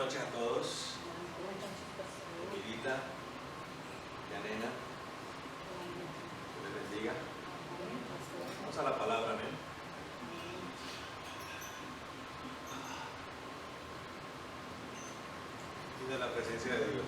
noches a todos. Emilita, Yanena, Dios les bendiga. Vamos a la palabra, amén. Y de la presencia de Dios, ¿no?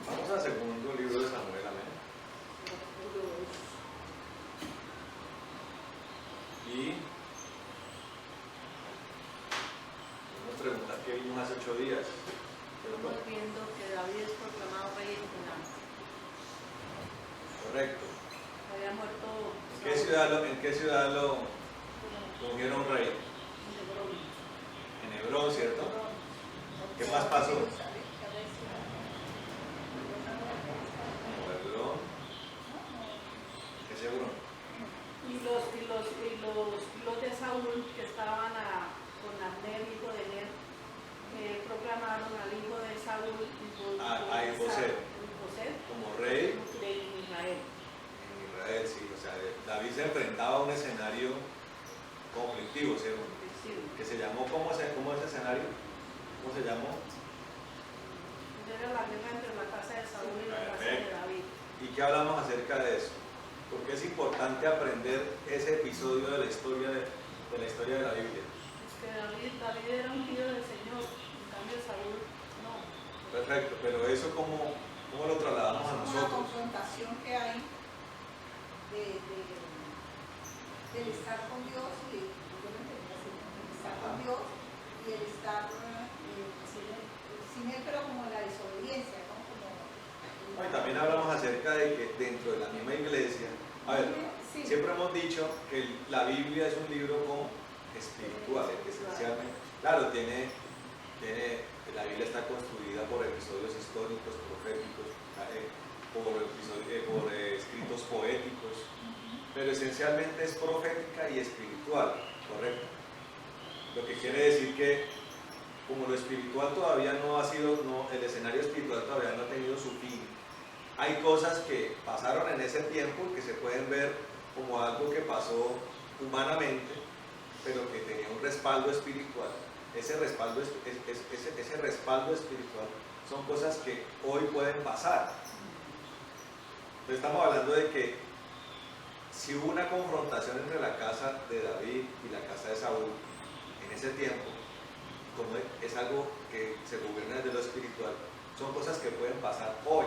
Vamos al segundo libro de Samuel, amén. Y vamos a preguntar qué vimos hace 8 días. Estamos viendo que David es proclamado rey en Canaán. Correcto. Había muerto. ¿En qué ciudad lo ungieron rey? En Hebrón, ¿cierto? ¿Qué más pasó? Hebrón. ¿Qué es Hebrón? Y los de Saúl que estaban con Abner, hijo de Ner, proclamaron al hijo de Saúl, A Isboset como rey de Israel. en Israel, sí. O sea, David se enfrentaba a un escenario conflictivo, ¿cierto? Sí. Que se llamó, ¿cómo ese escenario? ¿Cómo se llamó? Era la guerra entre la casa de Saúl y la casa de David. ¿Y qué hablamos acerca de eso? Porque es importante aprender ese episodio de la historia de la Biblia. Es que David era un tío del Señor, en cambio Saúl no. Perfecto, pero eso ¿cómo lo trasladamos a Una nosotros? confrontación que hay del estar con Dios y el estar con Dios y el estar sin Él, pero como la desobediencia, ¿no? Y también hablamos acerca de que dentro de la misma iglesia, a ver, Sí. siempre hemos dicho que la Biblia es un libro como espiritual, esencialmente. Claro, la Biblia está construida por episodios históricos, proféticos, por escritos poéticos, pero esencialmente es profética y espiritual, ¿correcto? Lo que quiere decir que como lo espiritual todavía el escenario espiritual todavía no ha tenido su fin, hay cosas que pasaron en ese tiempo que se pueden ver como algo que pasó humanamente, pero que tenía un respaldo espiritual. Ese respaldo espiritual son cosas que hoy pueden pasar. Entonces estamos hablando de que si hubo una confrontación entre la casa de David y la casa de Saúl en ese tiempo, como es algo que se gobierna desde lo espiritual, son cosas que pueden pasar hoy.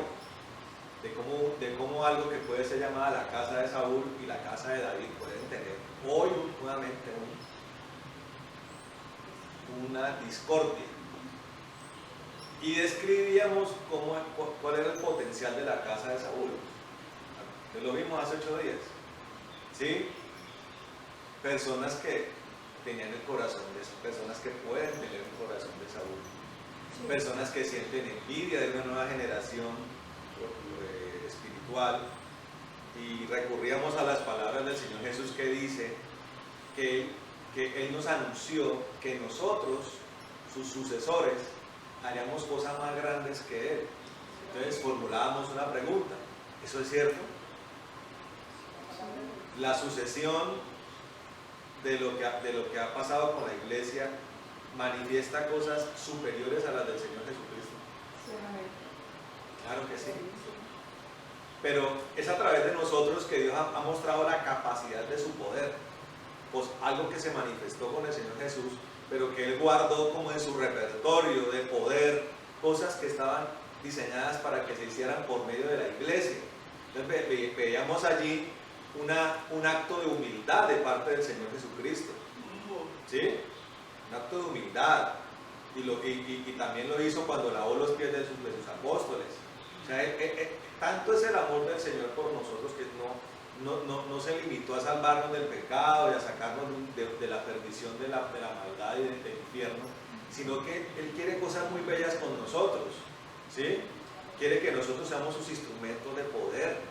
De cómo algo que puede ser llamada la casa de Saúl y la casa de David pueden tener hoy nuevamente una discordia. Y describíamos cuál era el potencial de la casa de Saúl. Lo vimos hace 8 días. ¿Sí? Personas que tenían el corazón de esas personas que pueden tener el corazón de Saúl. Sí. Personas que sienten envidia de una nueva generación espiritual, y recurríamos a las palabras del Señor Jesús que dice que Él nos anunció que nosotros, sus sucesores, haríamos cosas más grandes que Él. Entonces formulábamos una pregunta: ¿eso es cierto? La sucesión de lo que ha pasado con la iglesia manifiesta cosas superiores a las del Señor Jesucristo. Claro que sí. Pero es a través de nosotros que Dios ha mostrado la capacidad de su poder. Pues algo que se manifestó con el Señor Jesús, pero que Él guardó como en su repertorio de poder, cosas que estaban diseñadas para que se hicieran por medio de la iglesia. Entonces veíamos allí un acto de humildad de parte del Señor Jesucristo. ¿Sí? Un acto de humildad. Y también lo hizo cuando lavó los pies de sus apóstoles. O sea, tanto es el amor del Señor por nosotros que no se limitó a salvarnos del pecado y a sacarnos de la perdición de la maldad y del infierno, sino que Él quiere cosas muy bellas con nosotros, ¿sí? Quiere que nosotros seamos sus instrumentos de poder,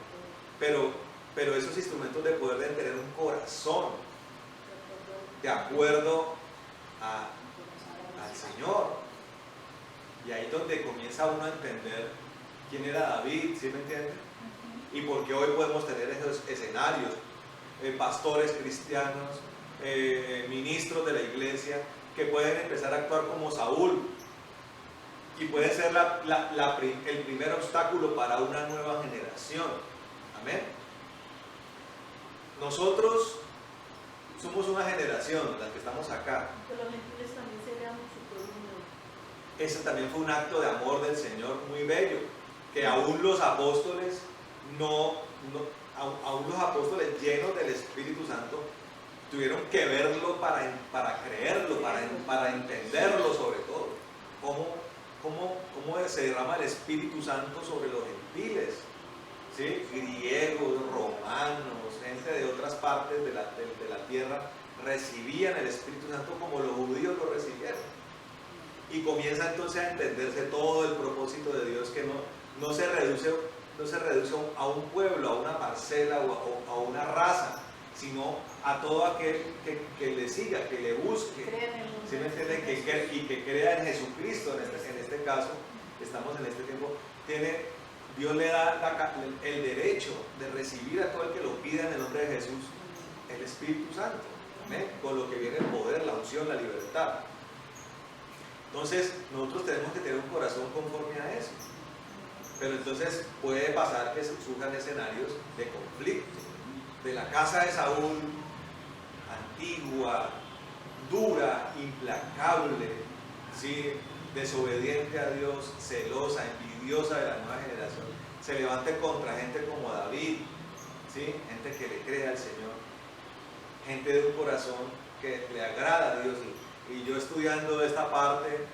pero pero esos instrumentos de poder deben tener un corazón de acuerdo al Señor. Y ahí es donde comienza uno a entender quién era David, ¿sí me entiende? Y por qué hoy podemos tener esos escenarios, pastores cristianos, ministros de la iglesia, que pueden empezar a actuar como Saúl, y puede ser el primer obstáculo para una nueva generación. Amén. Nosotros somos una generación, las que estamos acá. Que los gentiles también seríamos su pueblo nuevo. Ese también fue un acto de amor del Señor muy bello, que aún los apóstoles aún los apóstoles llenos del Espíritu Santo tuvieron que verlo para creerlo, para entenderlo sobre todo. ¿Cómo se derrama el Espíritu Santo sobre los gentiles? ¿Sí? Griegos, romanos, gente de otras partes de la tierra recibían el Espíritu Santo como los judíos lo recibieron. Y comienza entonces a entenderse todo el propósito de Dios, que no se reduce a un pueblo, a una parcela o a una raza, sino a todo aquel que le siga, que le busque, ¿sí me entienden? Y que crea en Jesucristo. En este caso, estamos en este tiempo, Dios le da el derecho de recibir a todo el que lo pida en el nombre de Jesús, el Espíritu Santo, ¿eh? Con lo que viene el poder, la unción, la libertad. Entonces, nosotros tenemos que tener un corazón conforme a eso. Pero entonces puede pasar que surjan escenarios de conflicto. De la casa de Saúl, antigua, dura, implacable, ¿sí? Desobediente a Dios, celosa, envidiosa de la nueva generación, se levante contra gente como David, ¿sí? Gente que le cree al Señor, gente de un corazón que le agrada a Dios. Y yo estudiando esta parte,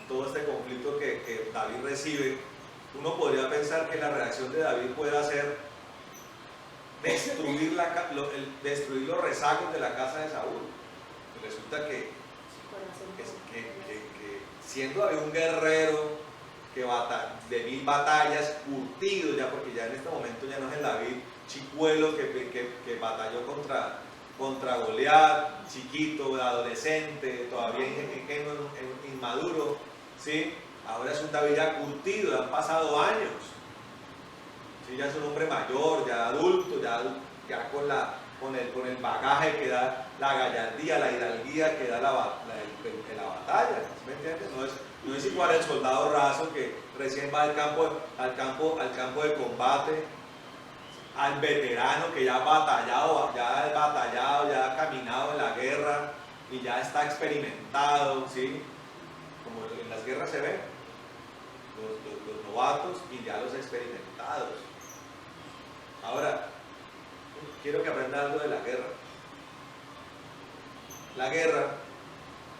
todo este conflicto que David recibe, uno podría pensar que la reacción de David pueda ser destruir los rezagos de la casa de Saúl. Y resulta que siendo David un guerrero de 1000 batallas, curtido ya, porque ya en este momento ya no es el David chicuelo que batalló contra Goliat, chiquito, adolescente, todavía inmaduro, ¿sí? Ahora es un David ya curtido, han pasado años, ¿sí? Ya es un hombre mayor, ya adulto, ya con el bagaje que da la gallardía, la hidalguía que da la batalla, ¿sí me entiendes? No es igual el soldado raso que recién va al campo de combate, al veterano que ya ha batallado, ya ha caminado en la guerra y ya está experimentado, ¿sí? Como en las guerras se ven, los novatos y ya los experimentados. Ahora, quiero que aprenda algo de la guerra. La guerra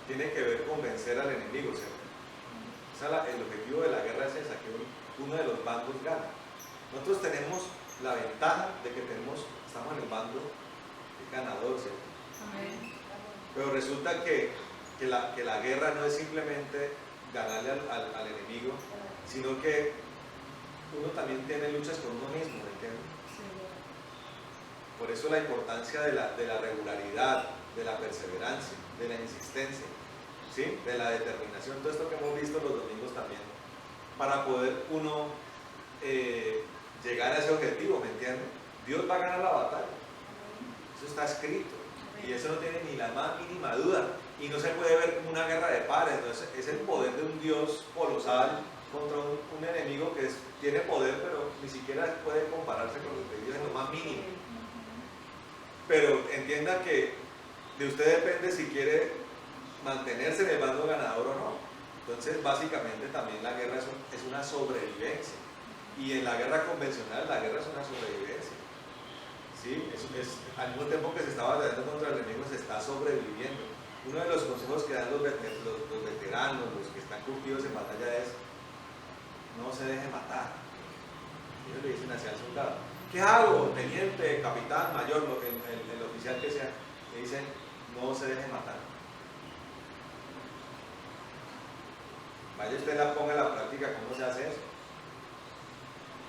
tiene que ver con vencer al enemigo, ¿cierto? El objetivo de la guerra es esa, que uno de los bandos gana. Nosotros tenemos la ventaja de que estamos en el bando ganador, ¿cierto? Amén. Pero resulta que la guerra no es simplemente ganarle al enemigo, sino que uno también tiene luchas con uno mismo, ¿me entiendes? Por eso la importancia de la regularidad, de la perseverancia, de la insistencia, ¿sí? De la determinación, todo esto que hemos visto los domingos también, para poder uno llegar a ese objetivo, ¿me entiendes? Dios va a ganar la batalla, eso está escrito, y eso no tiene ni la más mínima duda, y no se puede ver como una guerra de pares. Entonces es el poder de un Dios colosal contra un enemigo que tiene poder, pero ni siquiera puede compararse con los de Dios en lo más mínimo. Pero entienda que de usted depende si quiere mantenerse en el bando ganador o no. Entonces básicamente también la guerra es una sobrevivencia, y en la guerra convencional la guerra es una sobrevivencia, ¿sí? Al mismo tiempo que se está batallando contra el enemigo, se está sobreviviendo. Uno de los consejos que dan los veteranos, los que están curtidos en batalla, es: no se deje matar. Ellos le dicen hacia el soldado: ¿qué hago? Teniente, capitán, mayor, el oficial que sea, le dicen: no se deje matar. Vaya usted, ponga en la práctica cómo se hace eso.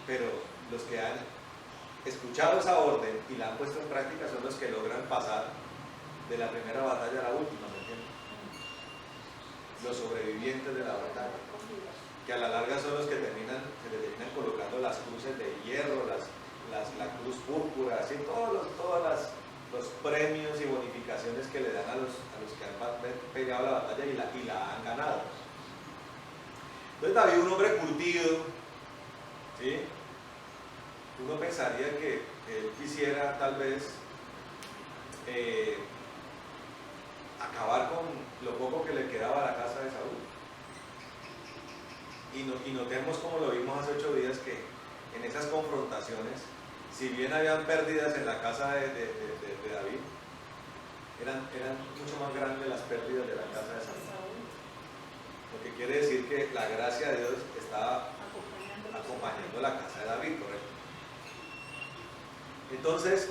Pero los que han escuchado esa orden y la han puesto en práctica son los que logran pasar de la primera batalla a la última, ¿me entiendes? Los sobrevivientes de la batalla, que a la larga son los que se le terminan colocando las cruces de hierro, la cruz púrpura, así, todos los premios y bonificaciones que le dan a los que han peleado la batalla y la han ganado. Entonces David, un hombre curtido, ¿sí? Uno pensaría que él quisiera tal vez acabar con lo poco que le quedaba a la casa de Saúl. Y notemos, como lo vimos hace 8 días, que en esas confrontaciones, si bien habían pérdidas en la casa de David, eran mucho más grandes las pérdidas de la casa de Saúl. Lo que quiere decir que la gracia de Dios estaba acompañando la casa de David, ¿correcto? Entonces,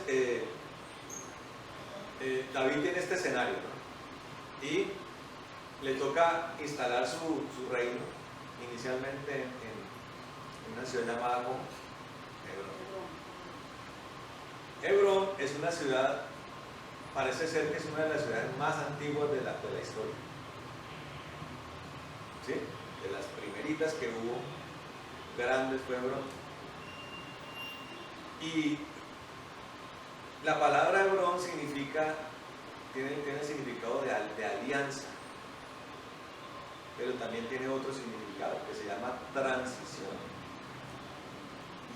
David tiene este escenario, ¿no? Y le toca instalar su reino inicialmente en una ciudad llamada Hebrón. Hebrón es una ciudad, parece ser que es una de las ciudades más antiguas de la historia, ¿sí? De las primeritas que hubo, grandes fue Hebrón. Y la palabra Hebrón tiene el significado de alianza, pero también tiene otro significado que se llama transición.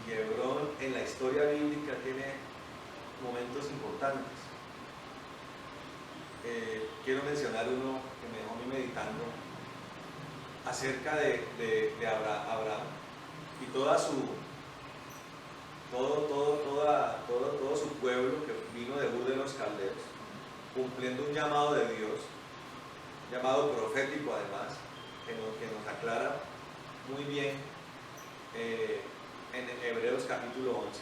Y Hebrón en la historia bíblica tiene momentos importantes. Quiero mencionar uno que me dejó a mí meditando acerca de Abraham y todo su pueblo que vino de Ur de los Caldeos, cumpliendo un llamado de Dios, llamado profético además, que nos aclara muy bien en Hebreos capítulo 11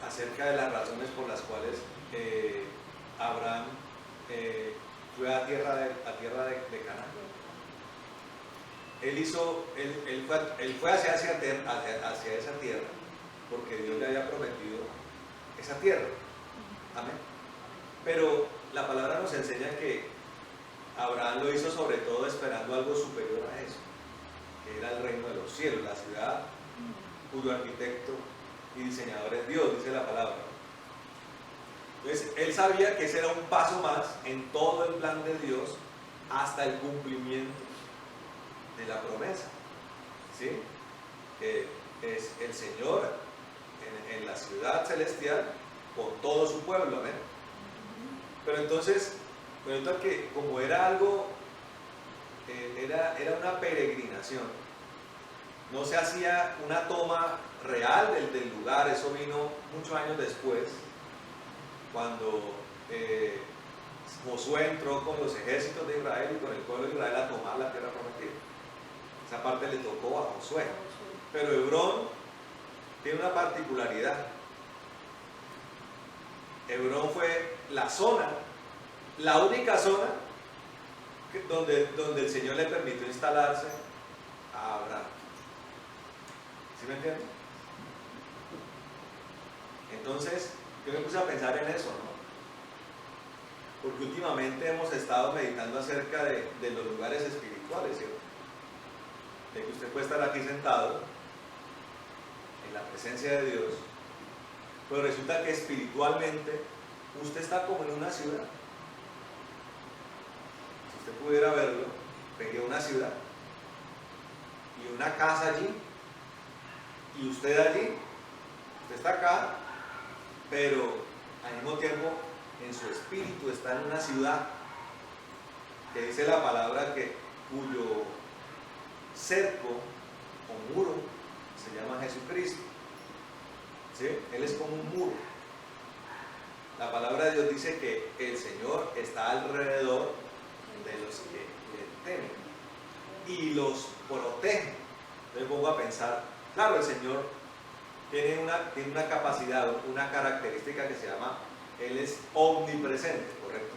acerca de las razones por las cuales Abraham fue a tierra de Canaán. Él fue hacia esa tierra porque Dios le había prometido esa tierra. Amén. Pero la palabra nos enseña que Abraham lo hizo sobre todo esperando algo superior a eso, que era el reino de los cielos, la ciudad cuyo arquitecto y diseñador es Dios, dice la palabra. Entonces, él sabía que ese era un paso más en todo el plan de Dios hasta el cumplimiento de la promesa, ¿sí? Que es el Señor en la ciudad celestial con todo su pueblo, ¿ven? Pero entonces, resulta que como era algo, era una peregrinación, no se hacía una toma real del lugar, eso vino muchos años después, cuando Josué entró con los ejércitos de Israel y con el pueblo de Israel a tomar la tierra prometida. Esa parte le tocó a Josué. Pero Hebrón tiene una particularidad. Hebrón fue la zona, la única zona donde el Señor le permitió instalarse a Abraham. ¿Sí me entienden? Entonces, yo me puse a pensar en eso, ¿no? Porque últimamente hemos estado meditando acerca de los lugares espirituales, ¿cierto? De que usted puede estar aquí sentado en la presencia de Dios, pero resulta que espiritualmente usted está como en una ciudad. Si usted pudiera verlo, vería una ciudad y una casa allí, y usted allí, usted está acá, pero al mismo tiempo en su espíritu está en una ciudad que dice la palabra cuyo cerco o muro se llama Jesucristo, ¿sí? Él es como un muro. La palabra de Dios dice que el Señor está alrededor de los que le temen y los protege. Entonces pongo a pensar, claro, el Señor tiene una capacidad, una característica que se llama, Él es omnipresente, ¿correcto?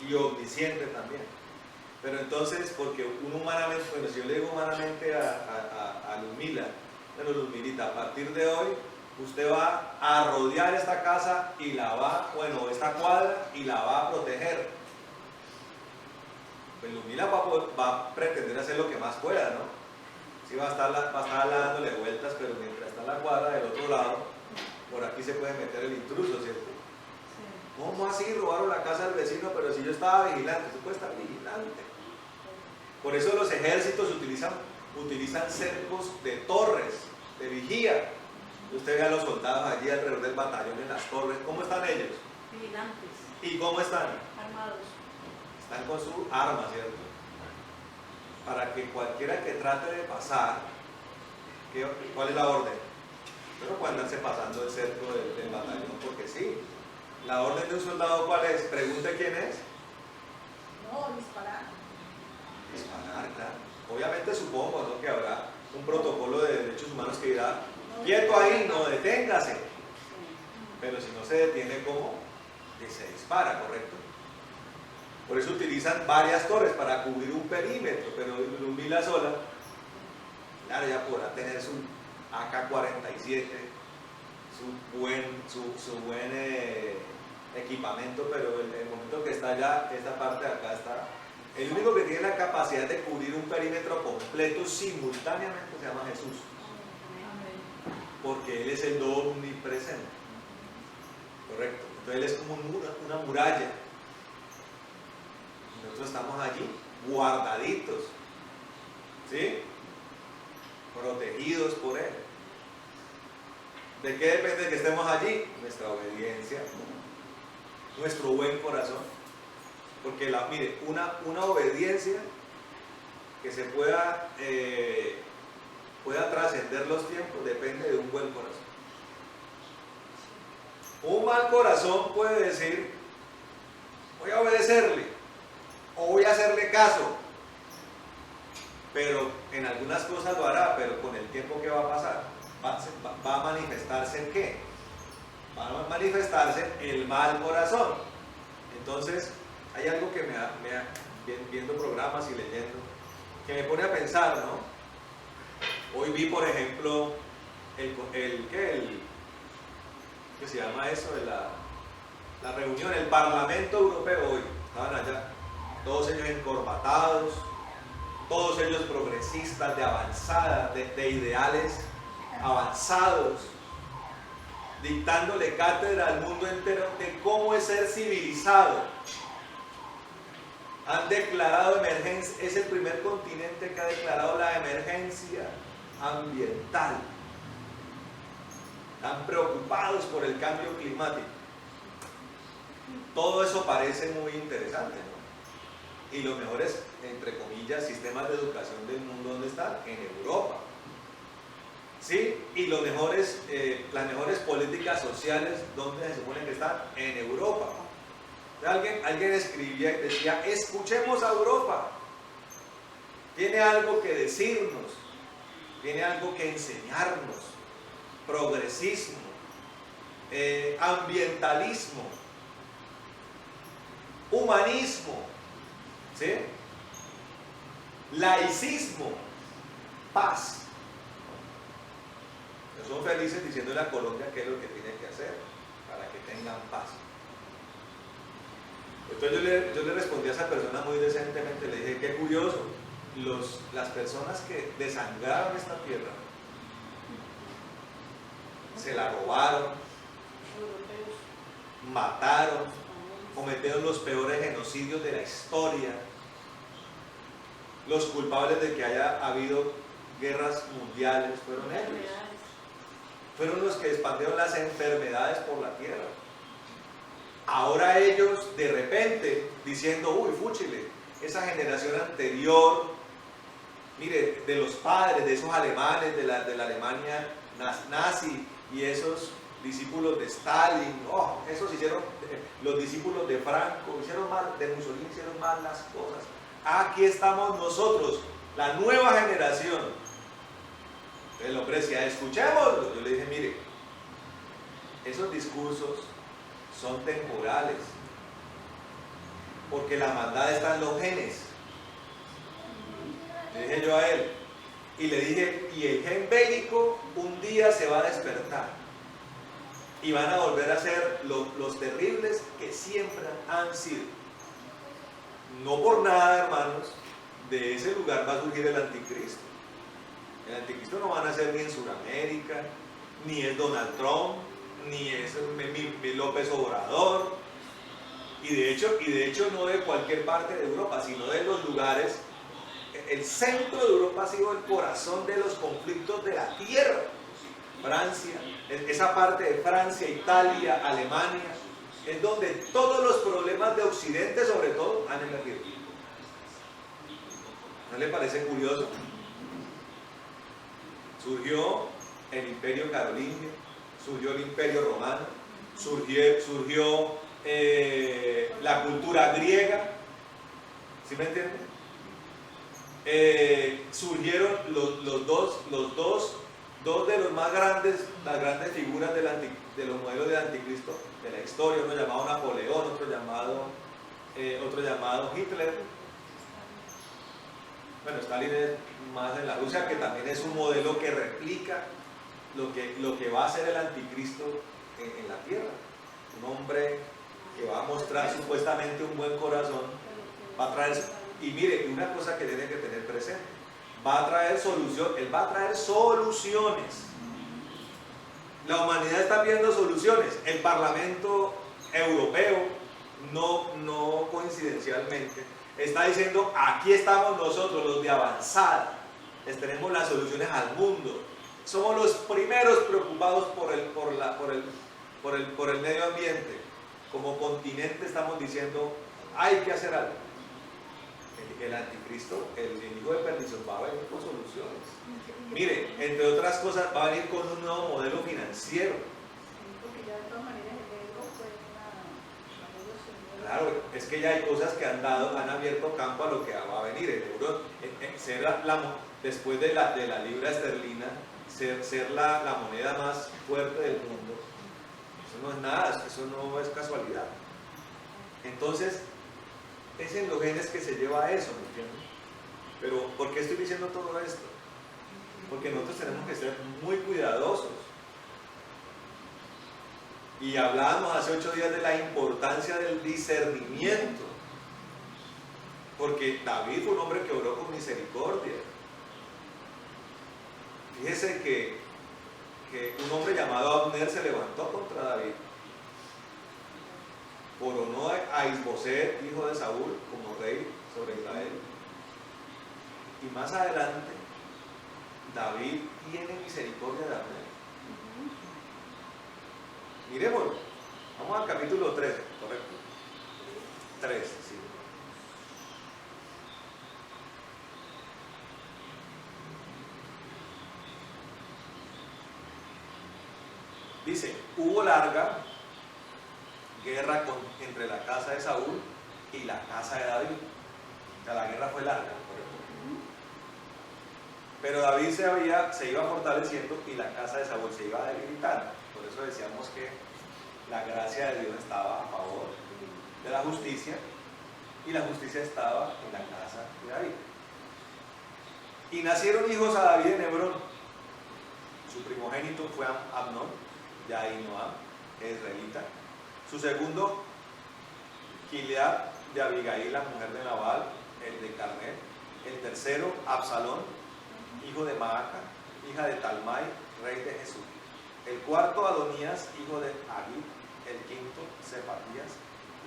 Y omnisciente también. Pero entonces, porque uno humanamente, bueno, si yo le digo humanamente a Lumila, bueno, Lumilita, a partir de hoy usted va a rodear esta casa y la va, bueno, esta cuadra y la va a proteger. Pues Lumila va a pretender hacer lo que más pueda, ¿no? Sí, va a estar dándole vueltas, pero mientras está en la cuadra del otro lado, por aquí se puede meter el intruso, ¿cierto? ¿Cómo así robaron la casa del vecino? Pero si yo estaba vigilante, usted puede estar vigilante. Por eso los ejércitos utilizan cercos de torres, de vigía. Usted ve a los soldados allí alrededor del batallón en las torres. ¿Cómo están ellos? Vigilantes, ¿Y cómo están? armados. Están con su arma, ¿cierto? Para que cualquiera que trate de pasar, ¿cuál es la orden? Pero puede andarse pasando el cerco del batallón, porque sí. La orden de un soldado, ¿cuál es? Pregunte quién es. No, disparar. Disparar, claro. Obviamente supongo, ¿no?, que habrá un protocolo de derechos humanos que dirá, quieto ahí, no, deténgase. Pero si no se detiene, ¿cómo? Que se dispara, ¿correcto? Por eso utilizan varias torres para cubrir un perímetro, pero Lumila sola, claro, ya podrá tener su AK-47, su buen equipamiento, pero el momento que está allá, esta parte de acá está. El único que tiene la capacidad de cubrir un perímetro completo simultáneamente se llama Jesús, porque Él es el omnipresente, ¿correcto? Entonces Él es como una muralla. Nosotros estamos allí guardaditos, ¿sí? Protegidos por Él. ¿De qué depende que estemos allí? Nuestra obediencia, nuestro buen corazón. Porque mire, una obediencia que se pueda trascender los tiempos depende de un buen corazón. Un mal corazón puede decir, voy a obedecerle o voy a hacerle caso, pero en algunas cosas lo hará, pero con el tiempo que va a pasar, va a manifestarse ¿en qué? Va a manifestarse el mal corazón. Entonces, hay algo que viendo programas y leyendo, que me pone a pensar, ¿no? Hoy vi, por ejemplo, ¿qué se llama eso? De la reunión, el Parlamento Europeo hoy. Estaban allá, todos ellos encorbatados, todos ellos progresistas, de avanzada, de ideales avanzados, dictándole cátedra al mundo entero de cómo es ser civilizado. Han declarado emergencia, es el primer continente que ha declarado la emergencia ambiental. Están preocupados por el cambio climático. Todo eso parece muy interesante, ¿no? Y los mejores, entre comillas, sistemas de educación del mundo, ¿dónde están? En Europa. ¿Sí? Y las mejores políticas sociales, ¿dónde se supone que están? En Europa. Alguien escribía y decía, escuchemos a Europa. Tiene algo que decirnos, tiene algo que enseñarnos. Progresismo, ambientalismo, humanismo, ¿sí? Laicismo, paz. Son felices diciéndole a Colombia qué es lo que tiene que hacer para que tengan paz. Entonces yo le respondí a esa persona muy decentemente, le dije, qué curioso, las personas que desangraron esta tierra, se la robaron, mataron, cometieron los peores genocidios de la historia. Los culpables de que haya habido guerras mundiales fueron ellos. Fueron los que expandieron las enfermedades por la tierra. Ahora ellos, de repente, diciendo, uy, fúchile, esa generación anterior, mire, de los padres, de esos alemanes, de la Alemania nazi, y esos discípulos de Stalin, esos hicieron, los discípulos de Franco, hicieron mal, de Mussolini hicieron mal las cosas. Aquí estamos nosotros, la nueva generación. El hombre decía, escuchémoslo. Yo le dije, mire, esos discursos son temporales, porque la maldad está en los genes. Le dije yo a él, y le dije, y el gen bélico un día se va a despertar. y van a volver a ser los terribles que siempre han sido. No por nada, hermanos, de ese lugar va a surgir el anticristo. El anticristo no van a ser ni en Sudamérica, ni es Donald Trump, ni es mi López Obrador, y de hecho no de cualquier parte de Europa, sino de los lugares. El centro de Europa ha sido el corazón de los conflictos de la tierra. Francia, esa parte de Francia, Italia, Alemania, es donde todos los problemas de Occidente, sobre todo, han emergido. ¿No le parece curioso? Surgió el Imperio Carolingio, surgió el Imperio Romano, surgió la cultura griega, ¿sí me entienden? Surgieron los dos de los más grandes, las grandes figuras de los modelos del anticristo de la historia, uno llamado Napoleón, otro llamado Hitler. Bueno, Stalin es más en la Rusia, que también es un modelo que replica lo que va a ser el anticristo en la tierra. Un hombre que va a mostrar supuestamente un buen corazón, va a traer, y mire, una cosa que tiene que tener presente, va a traer solución, él va a traer soluciones. La humanidad está viendo soluciones. El Parlamento Europeo, no coincidencialmente, está diciendo: aquí estamos nosotros, los de avanzada, les tenemos las soluciones al mundo. Somos los primeros preocupados por el medio ambiente. Como continente estamos diciendo: hay que hacer algo. El anticristo, el hijo de perdición, va a venir con soluciones. Mire, entre otras cosas, va a venir con un nuevo modelo financiero. Porque ya de todas maneras el euro fue una Claro, es que ya hay cosas que han abierto campo a lo que va a venir. El euro, después de la libra esterlina, ser la moneda más fuerte del mundo. Eso no es nada, eso no es casualidad. Entonces, es en los genes que se lleva a eso, ¿me entienden? Pero, ¿por qué estoy diciendo todo esto? Porque nosotros tenemos que ser muy cuidadosos. Y hablábamos hace 8 días de la importancia del discernimiento. Porque David fue un hombre que oró con misericordia. Fíjese que un hombre llamado Abner se levantó contra David. Coronó a Isboset, hijo de Saúl, como rey sobre Israel. Y más adelante, David tiene misericordia de Abner. Miremos, vamos al capítulo 13, ¿correcto? 13, sí. Dice: hubo larga guerra entre la casa de Saúl y la casa de David. O sea, la guerra fue larga, ¿correcto? Pero David se iba fortaleciendo y la casa de Saúl se iba debilitando. Por eso decíamos que la gracia de Dios estaba a favor de la justicia y la justicia estaba en la casa de David. Y nacieron hijos a David en Hebrón. Su primogénito fue Amnón, y Ahinoam, israelita. Su segundo, Gilead de Abigail, la mujer de Nabal, el de Carmel. El tercero, Absalón, hijo de Maaca, hija de Talmai, rey de Jesús. El cuarto, Adonías, hijo de Agib. El quinto, Cefatías,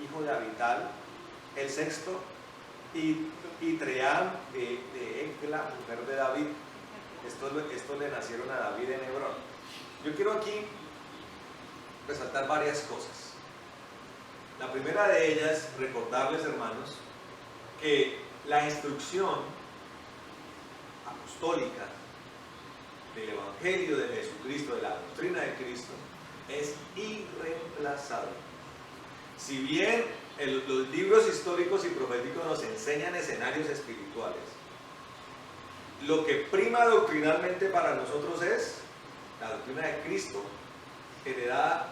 hijo de Abital. El sexto, Itream de Ecla, mujer de David. Estos le nacieron a David en Hebrón. Yo quiero aquí resaltar varias cosas. La primera de ellas, recordarles, hermanos, que la instrucción apostólica del Evangelio de Jesucristo, de la doctrina de Cristo, es irreemplazable. Si bien los libros históricos y proféticos nos enseñan escenarios espirituales, lo que prima doctrinalmente para nosotros es la doctrina de Cristo, heredada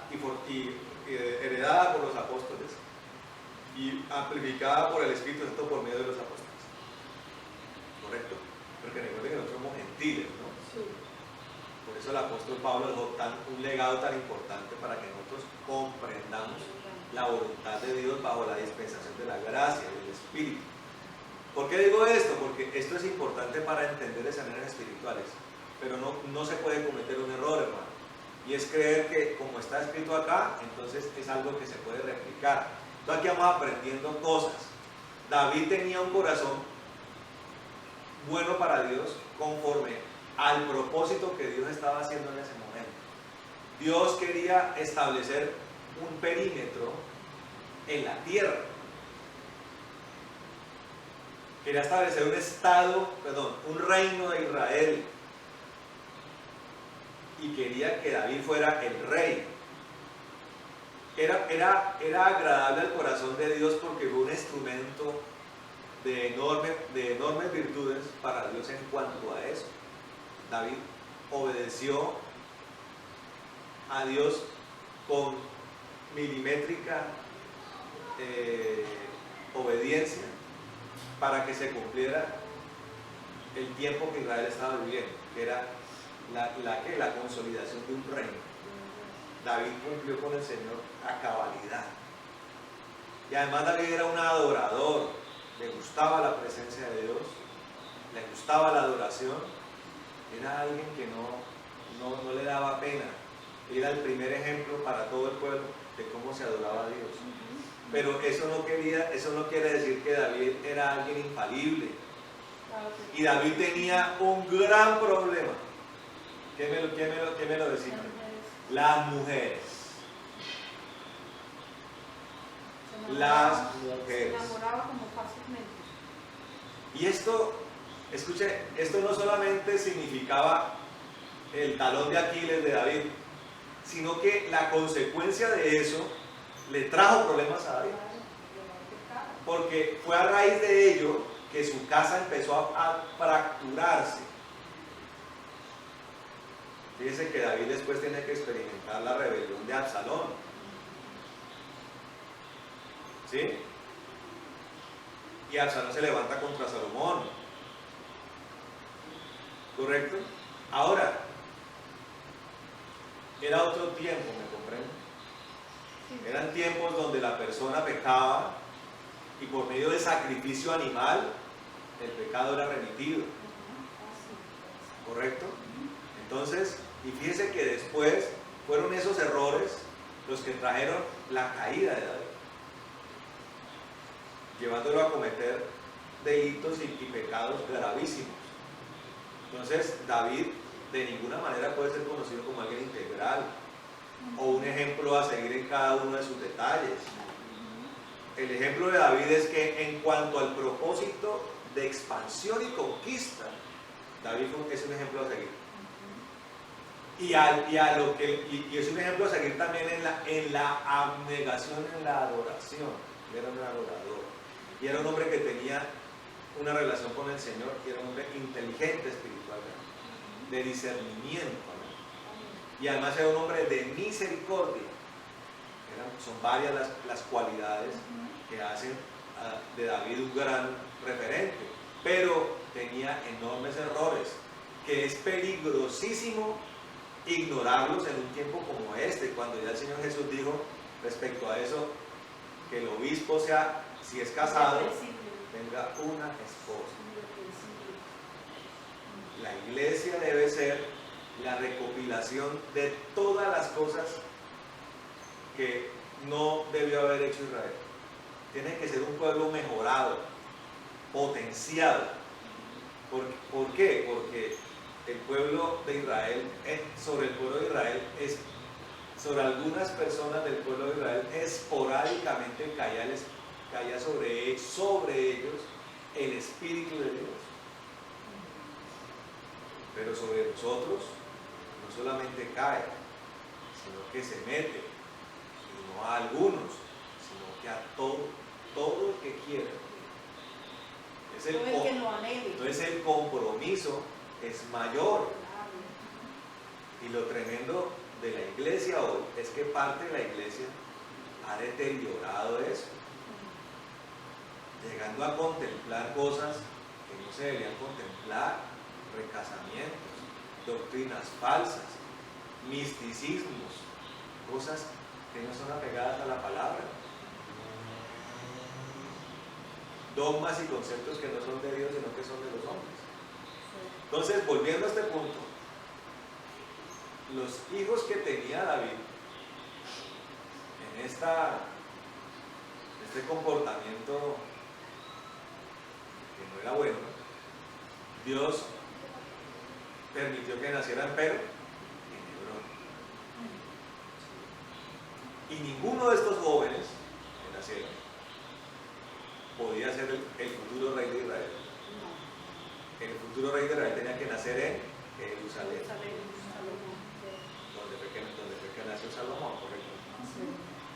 por los apóstoles y amplificada por el Espíritu Santo por medio de los apóstoles. ¿Correcto? Porque recuerden que nosotros somos gentiles, ¿no? Sí. Por eso el apóstol Pablo dejó un legado tan importante para que nosotros comprendamos la voluntad de Dios bajo la dispensación de la gracia y del Espíritu. ¿Por qué digo esto? Porque esto es importante para entender escenarios espirituales, pero no se puede cometer un error, hermano, y es creer que como está escrito acá, entonces es algo que se puede replicar. Entonces aquí vamos aprendiendo cosas. David tenía un corazón bueno para Dios conforme al propósito que Dios estaba haciendo en ese momento. Dios quería establecer un perímetro en la tierra. Quería establecer un reino de Israel. Y quería que David fuera el rey. Era agradable al corazón de Dios porque fue un instrumento de enormes virtudes para Dios en cuanto a eso. David obedeció a Dios con milimétrica obediencia para que se cumpliera el tiempo que Israel estaba viviendo, que era la consolidación de un reino. David cumplió con el Señor a cabalidad. Y además David era un adorador, le gustaba la presencia de Dios, le gustaba la adoración, era alguien que no le daba pena. Era el primer ejemplo para todo el pueblo de cómo se adoraba a Dios. Pero eso no quiere decir que David era alguien infalible. Y David tenía un gran problema. ¿Quién me lo decía? Las mujeres. Las mujeres. Se enamoraba como fácilmente. Y esto, escuche, esto no solamente significaba el talón de Aquiles de David, sino que la consecuencia de eso le trajo problemas a David. Porque fue a raíz de ello que su casa empezó a fracturarse. Fíjense que David después tiene que experimentar la rebelión de Absalón. ¿Sí? Y Absalón se levanta contra Salomón. ¿Correcto? Ahora, era otro tiempo, ¿me comprenden? Eran tiempos donde la persona pecaba y por medio de sacrificio animal el pecado era remitido. ¿Correcto? Entonces, y fíjense que después fueron esos errores los que trajeron la caída de David, llevándolo a cometer delitos y pecados gravísimos. Entonces, David de ninguna manera puede ser conocido como alguien integral o un ejemplo a seguir en cada uno de sus detalles. El ejemplo de David es que en cuanto al propósito de expansión y conquista, David es un ejemplo a seguir. Y es un ejemplo a seguir también en la abnegación, en la adoración. Él era un adorador. Y era un hombre que tenía una relación con el Señor, y era un hombre inteligente espiritualmente, de discernimiento. Y además era un hombre de misericordia. Son varias las cualidades que hacen de David un gran referente. Pero tenía enormes errores, que es peligrosísimo ignorarlos en un tiempo como este, cuando ya el Señor Jesús dijo respecto a eso, que el obispo sea, si es casado, tenga una esposa. La iglesia debe ser la recopilación de todas las cosas que no debió haber hecho Israel. Tiene que ser un pueblo mejorado, potenciado. ¿Por qué? Porque el pueblo de Israel, sobre el pueblo de Israel, sobre algunas personas del pueblo de Israel, esporádicamente caía sobre ellos el Espíritu de Dios. Pero sobre nosotros no solamente cae, sino que se mete, y no a algunos, sino que a todo el que quiera. Entonces el compromiso es mayor. Y lo tremendo de la iglesia hoy es que parte de la iglesia ha deteriorado eso, llegando a contemplar cosas que no se deberían contemplar, recasamientos, doctrinas falsas, misticismos, cosas que no son apegadas a la palabra, dogmas y conceptos que no son de Dios, sino que son de los hombres. Entonces, volviendo a este punto, los hijos que tenía David en este comportamiento que no era bueno, Dios permitió que nacieran, pero en Hebrón. Y ninguno de estos jóvenes que nacieron podía ser el futuro rey de Israel. El futuro rey de Israel tenía que nacer en Jerusalén, donde fue que nació Salomón, correcto.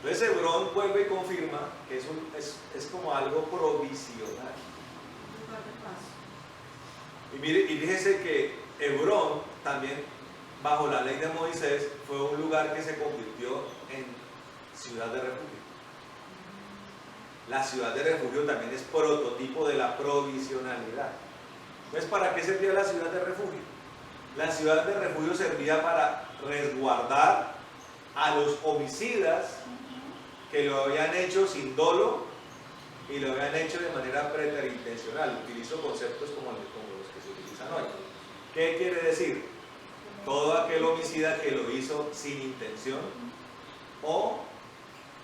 Entonces Hebrón vuelve y confirma que es como algo provisional. Y mire, y fíjese que Hebrón también, bajo la ley de Moisés, fue un lugar que se convirtió en ciudad de refugio. La ciudad de refugio también es prototipo de la provisionalidad. Entonces, ¿para qué servía la ciudad de refugio? La ciudad de refugio servía para resguardar a los homicidas que lo habían hecho sin dolo y lo habían hecho de manera preterintencional. Utilizo conceptos como los que se utilizan hoy. ¿Qué quiere decir? Todo aquel homicida que lo hizo sin intención o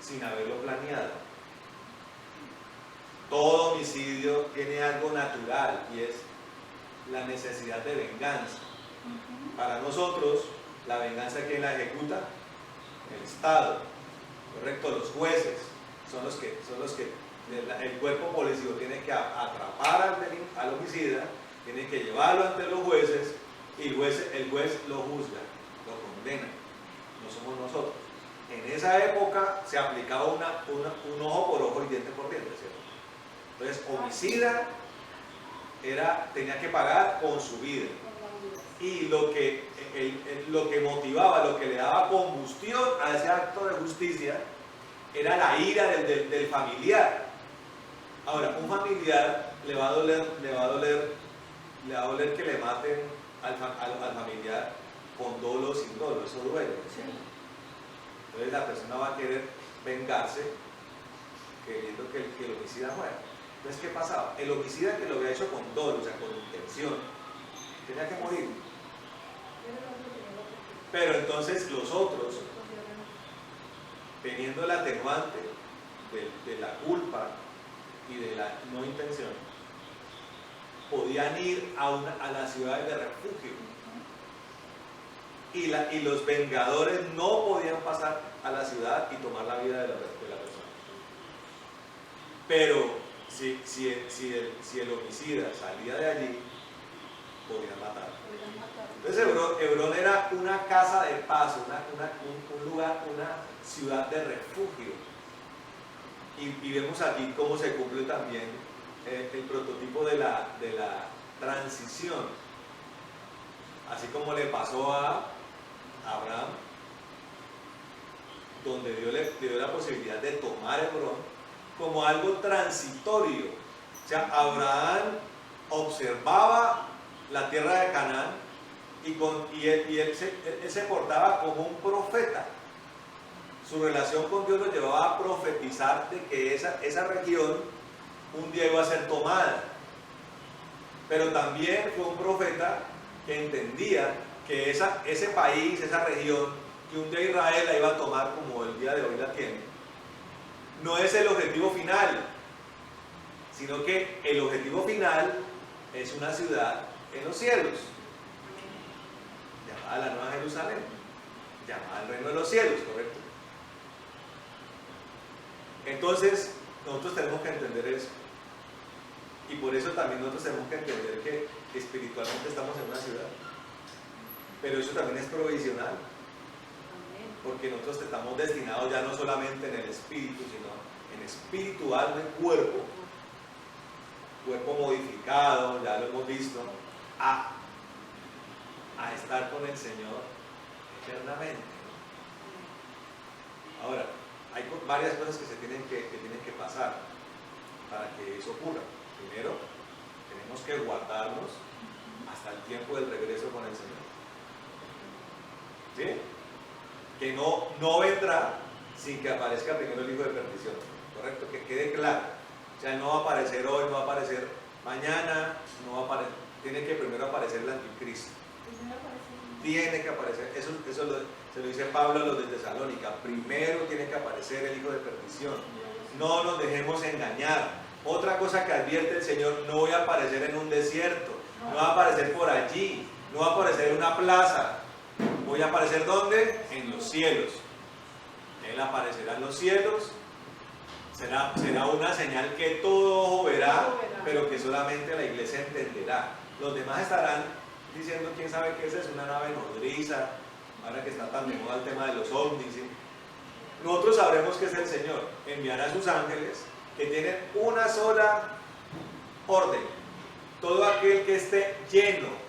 sin haberlo planeado. Todo homicidio tiene algo natural y es la necesidad de venganza. Para nosotros, la venganza, ¿quién la ejecuta? El Estado, correcto, los jueces son los que el cuerpo policivo tiene que atrapar al homicida, tiene que llevarlo ante los jueces y el juez lo juzga, lo condena, no somos nosotros. En esa época se aplicaba un ojo por ojo y diente por diente, ¿cierto? Entonces, homicida tenía que pagar con su vida. Y lo que motivaba, lo que le daba combustión a ese acto de justicia era la ira del familiar. Ahora, un familiar le va a doler que le maten al familiar con dolo o sin dolo, eso duele. Entonces la persona va a querer vengarse queriendo que el homicida muera. Entonces, ¿qué pasaba? El homicida que lo había hecho con dolo, o sea, con intención, tenía que morir. Pero entonces los otros, teniendo el atenuante de la culpa y de la no intención, podían ir a las ciudades de refugio. Y los vengadores no podían pasar a la ciudad y tomar la vida de la persona. Pero si el homicida salía de allí, podían matar. Entonces Hebrón era una casa de paso, un lugar, una ciudad de refugio. Y vemos aquí cómo se cumple también el prototipo de la transición. Así como le pasó a Abraham, donde Dios le dio la posibilidad de tomar Hebrón como algo transitorio. O sea, Abraham observaba la tierra de Canaán y él se portaba como un profeta. Su relación con Dios lo llevaba a profetizar de que esa región un día iba a ser tomada. Pero también fue un profeta que entendía que ese país, esa región, que un día Israel la iba a tomar como el día de hoy la tiene, no es el objetivo final, sino que el objetivo final es una ciudad en los cielos, llamada la Nueva Jerusalén, llamada el reino de los cielos, ¿correcto? Entonces, nosotros tenemos que entender eso. Y por eso también nosotros tenemos que entender que espiritualmente estamos en una ciudad. Pero eso también es provisional. Porque nosotros estamos destinados ya no solamente en el espíritu, sino en espíritu, alma y cuerpo modificado, ya lo hemos visto, a estar con el Señor eternamente. Ahora, hay varias cosas que tienen que pasar para que eso ocurra. Primero, tenemos que guardarnos hasta el tiempo del regreso con el Señor. ¿Sí? Que no vendrá sin que aparezca primero el hijo de perdición. ¿Correcto? Que quede claro. O sea, no va a aparecer hoy, no va a aparecer mañana, no va a aparecer. Tiene que primero aparecer el anticristo. Tiene que aparecer. Eso se lo dice Pablo a los de Tesalónica. Primero tiene que aparecer el hijo de perdición. No nos dejemos engañar. Otra cosa que advierte el Señor: no voy a aparecer en un desierto, no va a aparecer por allí, no va a aparecer en una plaza. Voy a aparecer ¿dónde? En los cielos. Él aparecerá en los cielos. Será una señal que todo ojo verá, pero que solamente la iglesia entenderá. Los demás estarán diciendo: quién sabe qué es una nave nodriza, ahora que está tan de moda el tema de los ovnis. ¿Sí? Nosotros sabremos que es el Señor. Enviará a sus ángeles, que tienen una sola orden: todo aquel que esté lleno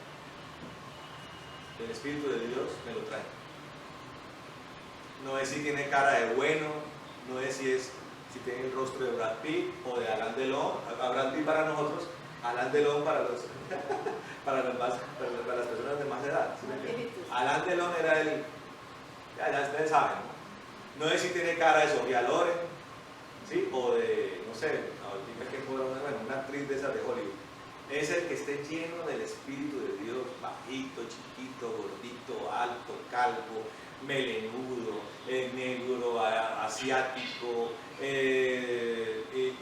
del Espíritu de Dios me lo trae. No es si tiene cara de bueno, no es si tiene el rostro de Brad Pitt o de Alain Delon. Brad Pitt para nosotros, Alain Delon para las personas de más edad. ¿Sí? Alain Delon era el, ya ustedes saben, ¿no? No es si tiene cara de Sofía Loren, ¿sí? O de, no sé, una actriz de esas de Hollywood. Es el que esté lleno del Espíritu de Dios, bajito, chiquito, gordito, alto, calvo, melenudo, negro, asiático,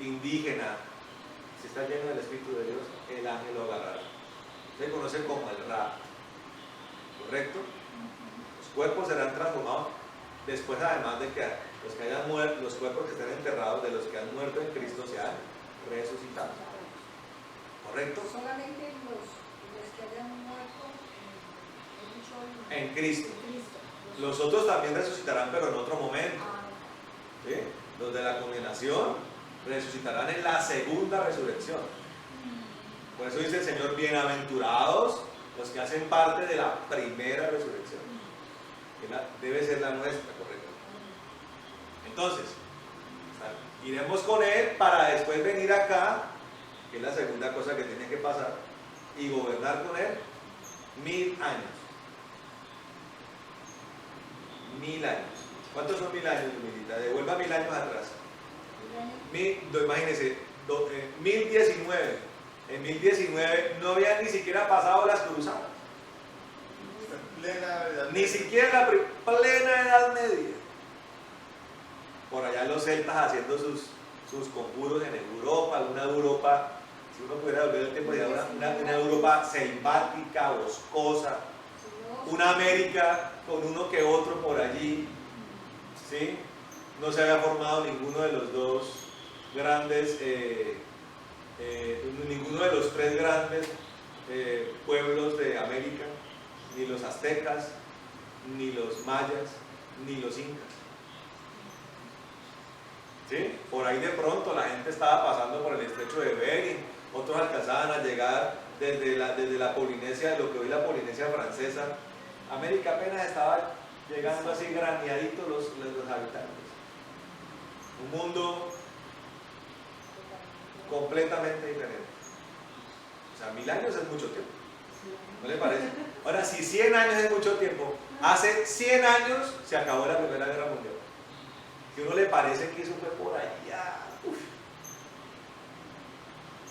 indígena. Si está lleno del Espíritu de Dios, el ángel lo agarrará. Se conoce como el rapto. ¿Correcto? Los cuerpos serán transformados después, además de que los que hayan muerto, los cuerpos que estén enterrados de los que han muerto en Cristo sean resucitados. ¿Correcto? Solamente los que hayan muerto en Cristo. Los otros también resucitarán, pero en otro momento. ¿Sí? Los de la condenación resucitarán en la segunda resurrección. Por eso dice el Señor: bienaventurados los que hacen parte de la primera resurrección. Que debe ser la nuestra, correcto. Entonces, iremos con Él para después venir acá, que es la segunda cosa que tiene que pasar, y gobernar con Él 1000 años. 1000 años. ¿Cuántos son 1000 años, Milita? Devuelva 1000 años atrás. Imagínense, 1019. En 1019 no habían ni siquiera pasado las cruzadas. Ni siquiera la plena Edad Media. Por allá los celtas haciendo sus conjuros en Europa, una Europa, si uno pudiera volver el tiempo, una Europa selvática, boscosa, una América con uno que otro por allí, ¿sí? No se había formado ninguno de los dos grandes, ninguno de los tres grandes pueblos de América, ni los aztecas, ni los mayas, ni los incas. ¿Sí? Por ahí de pronto la gente estaba pasando por el estrecho de Bering, otros alcanzaban a llegar desde la Polinesia, lo que hoy es la Polinesia francesa. América apenas estaba llegando así graneaditos los habitantes. Un mundo completamente diferente. O sea, 1000 años es mucho tiempo. ¿No le parece? Ahora, si 100 años es mucho tiempo, hace 100 años se acabó la Primera Guerra Mundial. Si a uno le parece que eso fue por allá,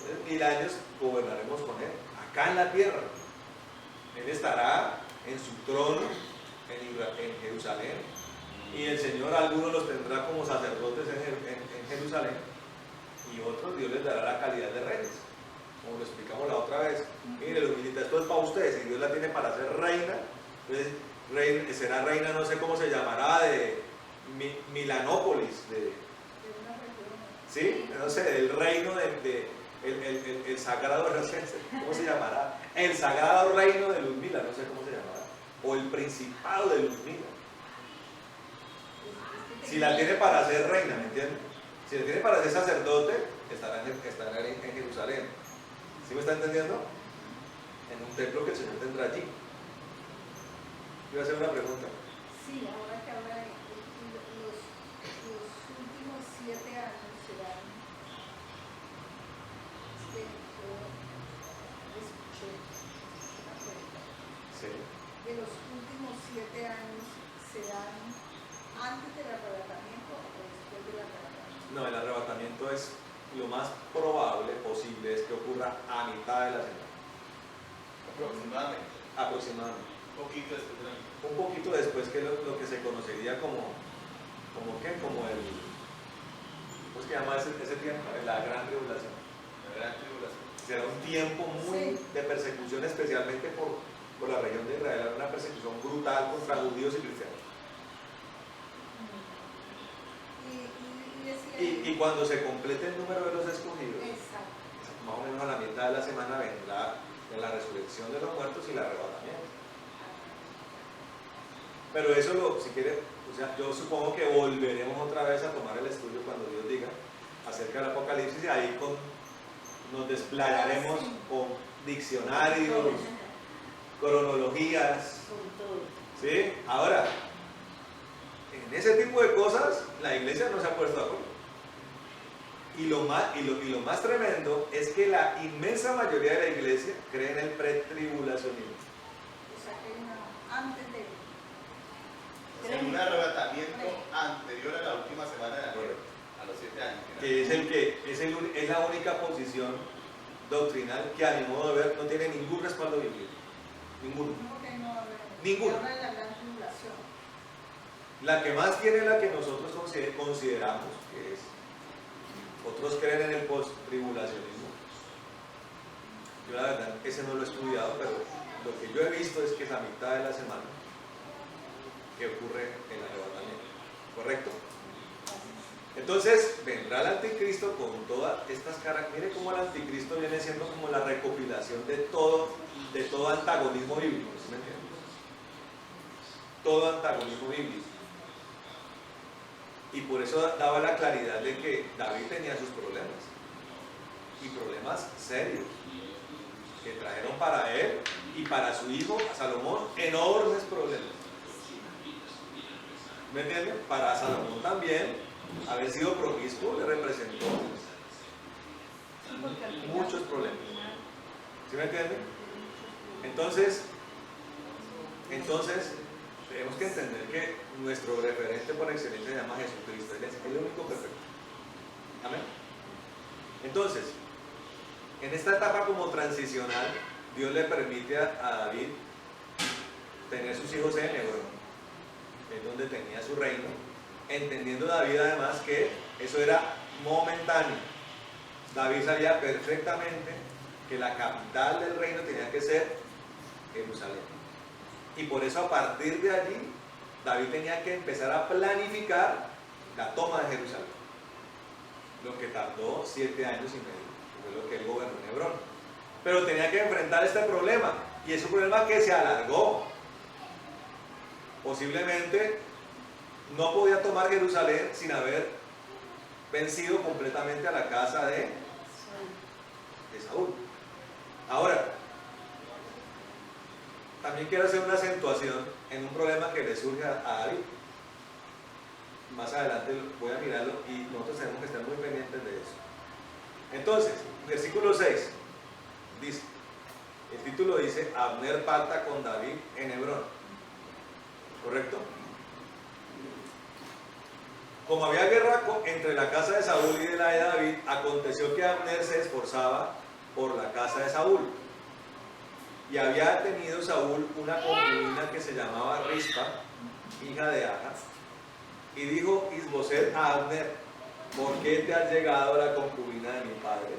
entonces 1000 años gobernaremos con Él, acá en la tierra. Él estará en su trono en Jerusalén, y el Señor algunos los tendrá como sacerdotes en Jerusalén, y otros Dios les dará la calidad de reyes, como lo explicamos la otra vez. Mire, los militares, esto es para ustedes, si Dios la tiene para ser reina, entonces será reina, no sé cómo se llamará, de Milanópolis, ¿sí? No sé, el reino el sagrado, ¿cómo se llamará? El sagrado reino de Ludmila, no sé cómo se llamará, o el principado de Ludmila. Si la tiene para ser reina, ¿me entienden? Si la tiene para ser sacerdote, estará en Jerusalén. ¿Sí me está entendiendo? En un templo que el Señor tendrá allí. Iba a hacer una pregunta. Sí, ahora que habla los últimos 7 años serán, yo escuché una pregunta, Sí. de los últimos 7 años antes del arrebatamiento o después del arrebatamiento? No, el arrebatamiento es lo más probable posible es que ocurra a mitad de la semana. Aproximadamente. Aproximadamente. Un poquito después de la mitad. Un poquito después que lo que se conocería como ¿qué? Como el, ¿cómo se llama ese tiempo? La gran tribulación. La gran tribulación. Será un tiempo muy de persecución, especialmente por la región de Israel. Era una persecución brutal contra judíos y cristianos. Y cuando se complete el número de los escogidos, Exacto. más o menos a la mitad de la semana vendrá la resurrección de los muertos y el arrebatamiento. Pero eso, si quiere, o sea, yo supongo que volveremos otra vez a tomar el estudio cuando Dios diga acerca del Apocalipsis y ahí nos desplayaremos con diccionarios, cronologías, Con todo. ¿sí? Ahora, en ese tipo de cosas la iglesia no se ha puesto de acuerdo. Y lo más tremendo es que la inmensa mayoría de la iglesia cree en el pretribulacionismo. O sea, que antes de... O sea, un arrebatamiento anterior a la última semana de enero, a los 7 años. Que es la única posición doctrinal que a mi modo de ver no tiene ningún respaldo bíblico. Ninguno. Ninguno. Habla de la gran tribulación. La que más tiene la que nosotros consideramos que es. Otros creen en el post-tribulacionismo. Yo la verdad ese no lo he estudiado, pero lo que yo he visto es que es a mitad de la semana que ocurre el arrebatamiento. ¿Correcto? Entonces vendrá el anticristo con todas estas caras. Mire cómo el anticristo viene siendo como la recopilación de todo antagonismo bíblico. ¿Sí me entienden? Todo antagonismo bíblico. Y por eso daba la claridad de que David tenía sus problemas. Y problemas serios. Que trajeron para él y para su hijo, Salomón, enormes problemas. ¿Me entienden? Para Salomón también, haber sido promiscuo le representó muchos problemas. ¿Sí me entienden? Entonces, tenemos que entender que nuestro referente por excelencia se llama Jesucristo. Él es el único perfecto. Amén. Entonces, en esta etapa como transicional, Dios le permite a David tener sus hijos en Hebrón, es donde tenía su reino, entendiendo David además que eso era momentáneo. David sabía perfectamente que la capital del reino tenía que ser Jerusalén. Y por eso a partir de allí, David tenía que empezar a planificar la toma de Jerusalén. Lo que tardó 7 años y medio, fue lo que él gobernó en Hebrón. Pero tenía que enfrentar este problema, y es un problema que se alargó. Posiblemente no podía tomar Jerusalén sin haber vencido completamente a la casa de Saúl. Ahora, también quiero hacer una acentuación en un problema que le surge a David. Más adelante voy a mirarlo y nosotros tenemos que estar muy pendientes de eso. Entonces, versículo 6 dice, el título dice, Abner pacta con David en Hebrón. ¿Correcto? Como había guerra entre la casa de Saúl y de la de David, aconteció que Abner se esforzaba por la casa de Saúl. Y había tenido Saúl una concubina que se llamaba Rispa, hija de Aja, y dijo Isboset a Abner, ¿por qué te has llegado a la concubina de mi padre?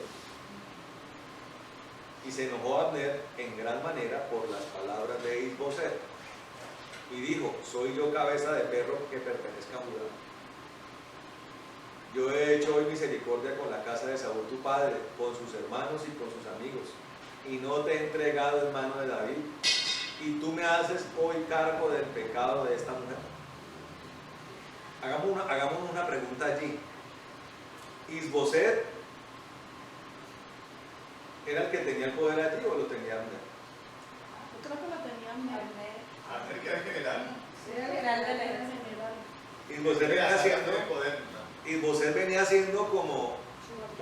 Y se enojó Abner en gran manera por las palabras de Isboset. Y dijo, soy yo cabeza de perro que pertenezca a Judá. Yo he hecho hoy misericordia con la casa de Saúl tu padre, con sus hermanos y con sus amigos, y no te he entregado en mano de David, y tú me haces hoy cargo del pecado de esta mujer. Hagamos una pregunta allí. ¿Isboset era el que tenía el poder allí o lo tenía Abner? Yo creo que lo tenían Abner. Abner, que era general. Era general del Era ejército. general. Isboset venía siendo como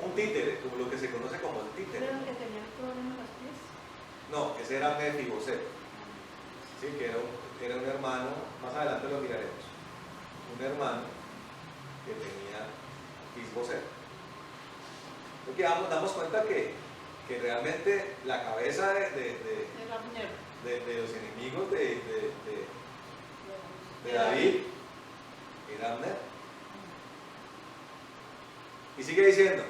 un títere, como lo que se conoce como el títere. ¿Era el que tenía el problema en los pies? No, ese era Mefiboset, sí, que era un hermano, más adelante lo miraremos, un un hermano que tenía Isboset. Porque damos cuenta que realmente la cabeza de los enemigos de David era Abner. Y sigue diciendo,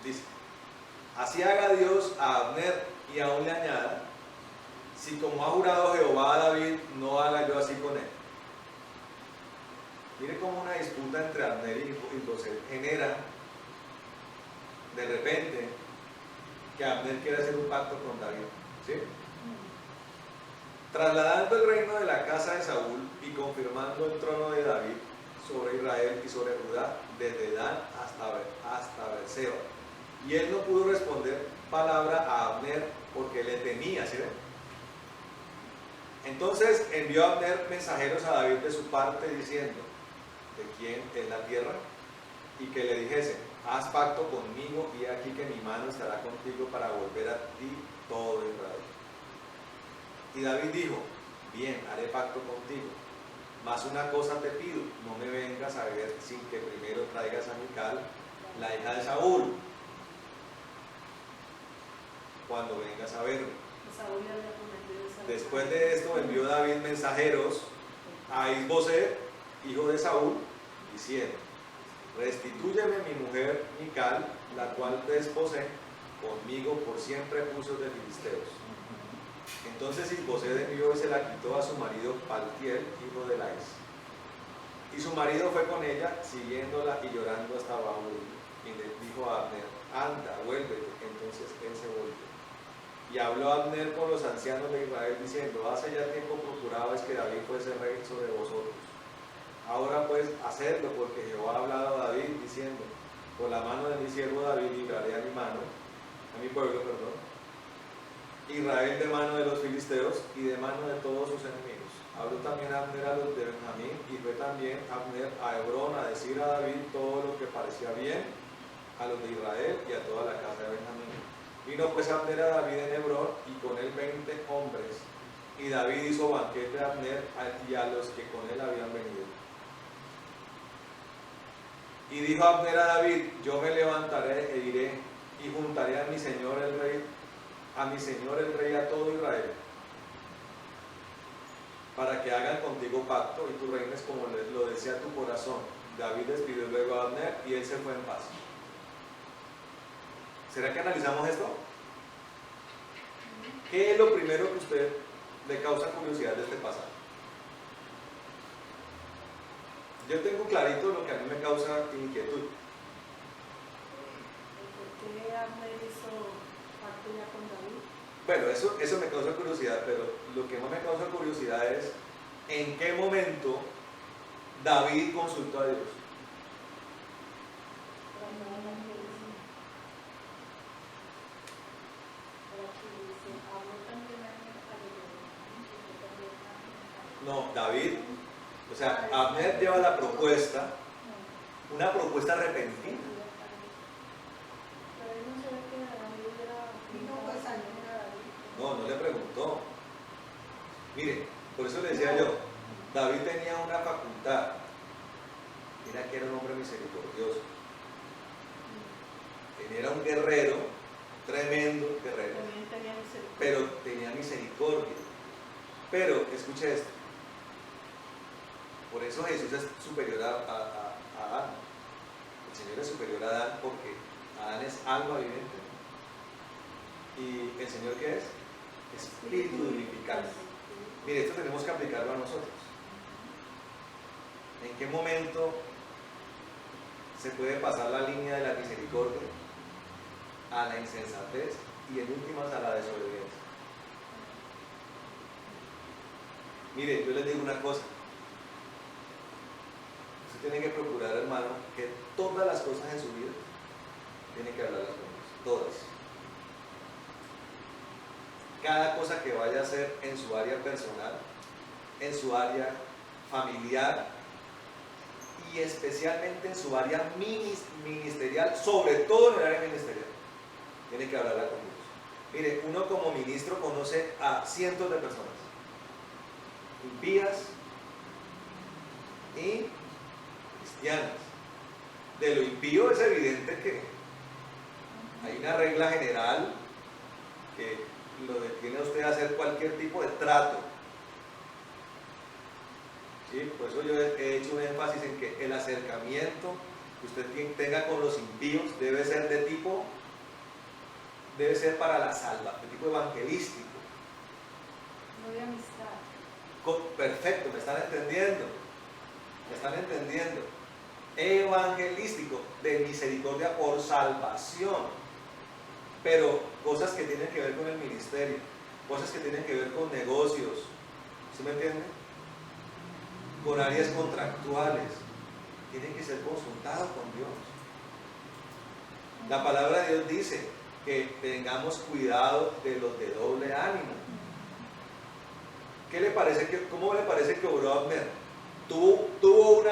dice, así haga Dios a Abner y aún le añada, si como ha jurado Jehová a David, no haga yo así con él. Mire cómo una disputa entre Abner y Isboset genera de repente que Abner quiere hacer un pacto con David, ¿sí? Trasladando el reino de la casa de Saúl y confirmando el trono de David sobre Israel y sobre Judá, desde Dan hasta Beerseba. Y él no pudo responder palabra a Abner porque le temía, ¿sí ven? Entonces envió Abner mensajeros a David de su parte diciendo, ¿de quién es la tierra? Y que le dijesen, haz pacto conmigo y aquí que mi mano estará contigo para volver a ti todo Israel. Y David dijo, bien, haré pacto contigo, mas una cosa te pido, no me vengas a ver sin que primero traigas a Mical, la hija de Saúl, cuando vengas a verme. Después de esto envió David mensajeros a Isboset, hijo de Saúl, diciendo, restitúyeme mi mujer Mical, la cual desposé conmigo por siempre pusos de filisteos. Entonces Isboset envió y se la quitó a su marido Paltiel, hijo de Lais. Y su marido fue con ella, siguiéndola y llorando hasta Baúl. Y le dijo a Abner, anda, vuélvete. Entonces él se volvió. Y habló Abner con los ancianos de Israel, diciendo, hace ya tiempo procurabais que David fuese rey sobre vosotros. Ahora pues, hacedlo, porque Jehová ha hablado a David, diciendo, por la mano de mi siervo David libraré a mi pueblo, Israel de mano de los filisteos y de mano de todos sus enemigos. Habló también Abner a los de Benjamín, y fue también Abner a Hebrón a decir a David todo lo que parecía bien a los de Israel y a toda la casa de Benjamín. Vino pues Abner a David en Hebrón, y con él 20 hombres. Y David hizo banquete a Abner y a los que con él habían venido. Y dijo Abner a David, yo me levantaré e iré, y juntaré a mi señor el rey a todo Israel, para que hagan contigo pacto, y tú reines como lo desea tu corazón. David despidió luego a Abner, y él se fue en paz. ¿Será que analizamos esto? ¿Qué es lo primero que a usted le causa curiosidad de este pasaje? Yo tengo clarito lo que a mí me causa inquietud. ¿Por qué Abner hizo pacto ya con David? Bueno, eso me causa curiosidad, pero lo que más me causa curiosidad es en qué momento David consultó a Dios. No, David, o sea, Abner lleva la propuesta, una propuesta repentina. No le preguntó. Mire, por eso le decía yo, David tenía una facultad, era que era un hombre misericordioso. Él era un guerrero, tremendo guerrero, pero tenía misericordia. Pero, escuche esto, por eso Jesús es superior a Adán. El Señor es superior a Adán porque Adán es alma viviente. ¿Y el Señor qué es? Espíritu vivificante. Mire, esto tenemos que aplicarlo a nosotros. ¿En qué momento se puede pasar la línea de la misericordia a la insensatez y en últimas a la desobediencia? Mire, yo les digo una cosa. Usted tiene que procurar, hermano, que todas las cosas en su vida tiene que hablarlas con Dios. Todas. Cada cosa que vaya a hacer en su área personal, en su área familiar y especialmente en su área ministerial, sobre todo en el área ministerial, tiene que hablarla con Dios. Mire, uno como ministro conoce a cientos de personas, impías y cristianas. De lo impío es evidente que hay una regla general que lo detiene a usted a hacer cualquier tipo de trato. ¿Sí? Por eso yo he hecho un énfasis en que el acercamiento que usted tenga con los impíos debe ser para la salva, de tipo evangelístico. No de amistad. Perfecto, me están entendiendo. Evangelístico, de misericordia por salvación. Pero cosas que tienen que ver con el ministerio, cosas que tienen que ver con negocios, ¿sí me entienden? Con áreas contractuales, tienen que ser consultados con Dios. La palabra de Dios dice que tengamos cuidado de los de doble ánimo. ¿Cómo le parece que obró Abner? Tuvo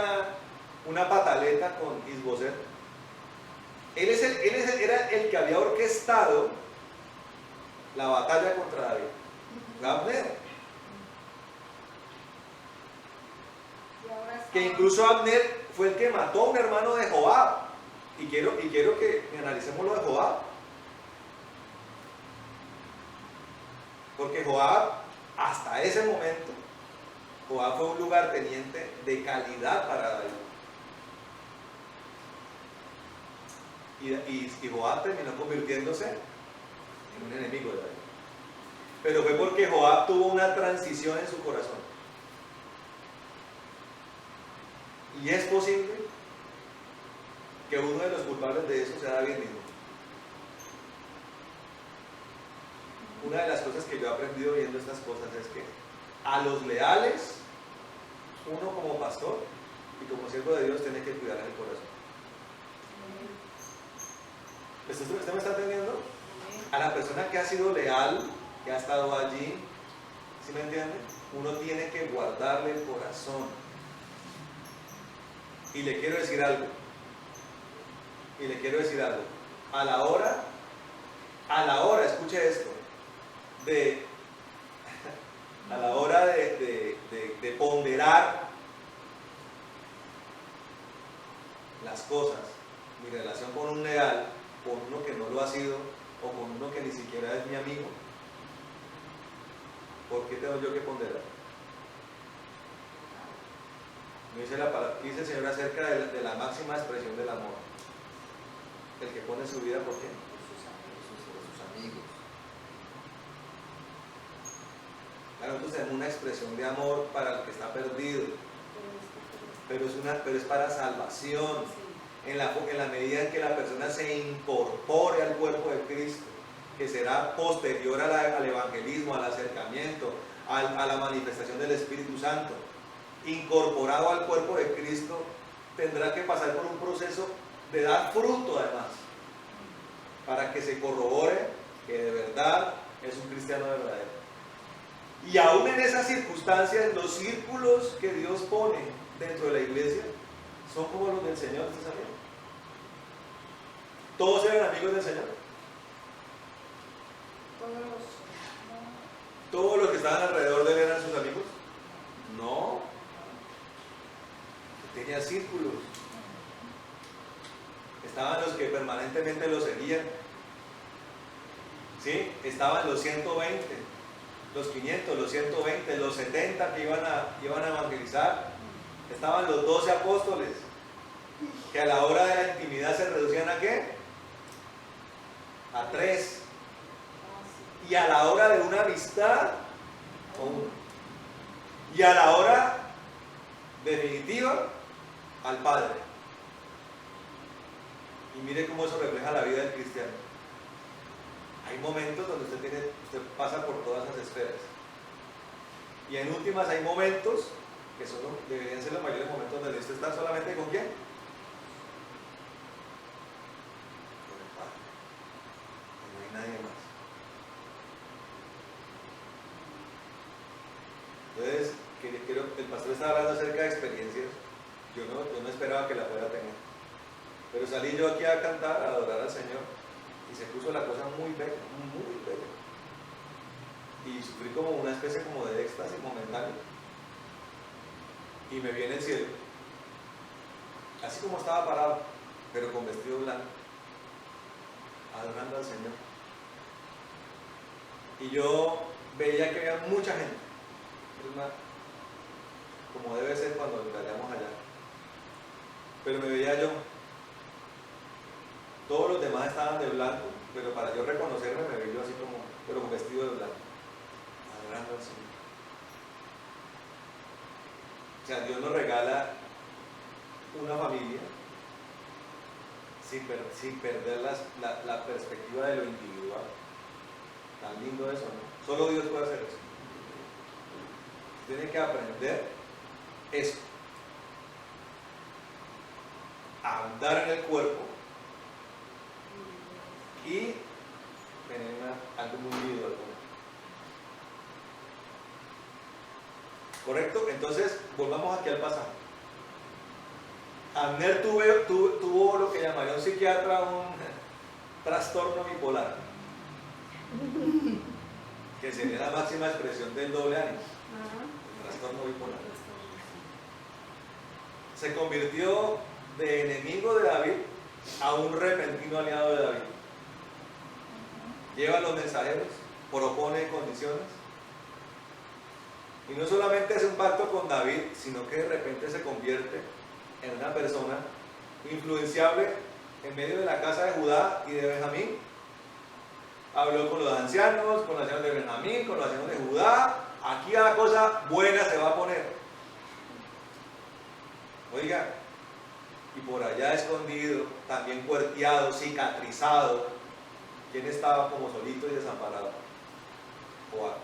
una pataleta con Isboset. Él era el que había orquestado la batalla contra David. Abner. Que incluso Abner fue el que mató a un hermano de Joab. Y quiero que analicemos lo de Joab. Porque Joab, hasta ese momento, Joab fue un lugarteniente de calidad para David. Y Joab terminó convirtiéndose en un enemigo de David. Pero fue porque Joab tuvo una transición en su corazón. Y es posible que uno de los culpables de eso sea David mismo. Una de las cosas que yo he aprendido viendo estas cosas es que a los leales, uno como pastor y como siervo de Dios tiene que cuidar el corazón. ¿Usted me está entendiendo? A la persona que ha sido leal, que ha estado allí, ¿sí me entiende? Uno tiene que guardarle el corazón. Y le quiero decir algo. A la hora, escuche esto, a la hora de ponderar las cosas, mi relación con un leal, con uno que no lo ha sido, o con uno que ni siquiera es mi amigo, ¿por qué tengo yo que ponderar? Me dice dice el Señor acerca de la máxima expresión del amor. El que pone su vida, ¿por qué? Por sus amigos. Claro, entonces tenemos una expresión de amor para el que está perdido, pero es para salvación. En la medida en que la persona se incorpore al cuerpo de Cristo, que será posterior al evangelismo, al acercamiento, a la manifestación del Espíritu Santo, incorporado al cuerpo de Cristo, tendrá que pasar por un proceso de dar fruto además, para que se corrobore que de verdad es un cristiano verdadero. Y aún en esas circunstancias, los círculos que Dios pone dentro de la iglesia son como los del Señor, ¿usted sabe? ¿Todos eran amigos del Señor? ¿Todos los que estaban alrededor de él eran sus amigos? No. Tenía círculos. Estaban los que permanentemente lo seguían. ¿Sí? Estaban los 120, los 500, los 120, los 70 que iban a evangelizar. Estaban los 12 apóstoles, que a la hora de la intimidad se reducían ¿a qué? A 3. Y a la hora de una amistad, a 1. Y a la hora definitiva, al Padre. Y mire cómo eso refleja la vida del cristiano. Hay momentos donde usted pasa por todas esas esferas. Y en últimas hay momentos que deberían ser los mayores momentos donde usted está solamente ¿con quién? Con el Padre. Y no hay nadie más. Entonces, el pastor estaba hablando acerca de experiencias. Yo no esperaba que la fuera a tener. Pero salí yo aquí a cantar, a adorar al Señor, y se puso la cosa muy bella, muy bella. Y sufrí como una especie como de éxtasis momentáneo. Y me vi en el cielo. así como estaba parado, pero con vestido blanco, adorando al Señor. Y yo veía que había mucha gente, es más, como debe ser cuando nos vayamos allá. Pero me veía yo. Todos los demás estaban de blanco, pero para yo reconocerme me veía yo así como, pero con vestido de blanco, adorando al Señor. O sea, Dios nos regala una familia sin perder la perspectiva de lo individual. Tan lindo eso, ¿no? Solo Dios puede hacer eso. Tiene que aprender eso. A andar en el cuerpo y tener algo muy individual. ¿Correcto? Entonces, volvamos aquí al pasaje. Abner tuvo lo que llamaría un psiquiatra un trastorno bipolar, que sería la máxima expresión del doble ánimo. El trastorno bipolar. Se convirtió de enemigo de David a un repentino aliado de David. Lleva a los mensajeros, propone condiciones. Y no solamente hace un pacto con David, sino que de repente se convierte en una persona influenciable en medio de la casa de Judá y de Benjamín. Habló con los ancianos de Benjamín, con los ancianos de Judá. Aquí la cosa buena se va a poner. Oiga, y por allá escondido, también cuerteado, cicatrizado, ¿quién estaba como solito y desamparado? Joab.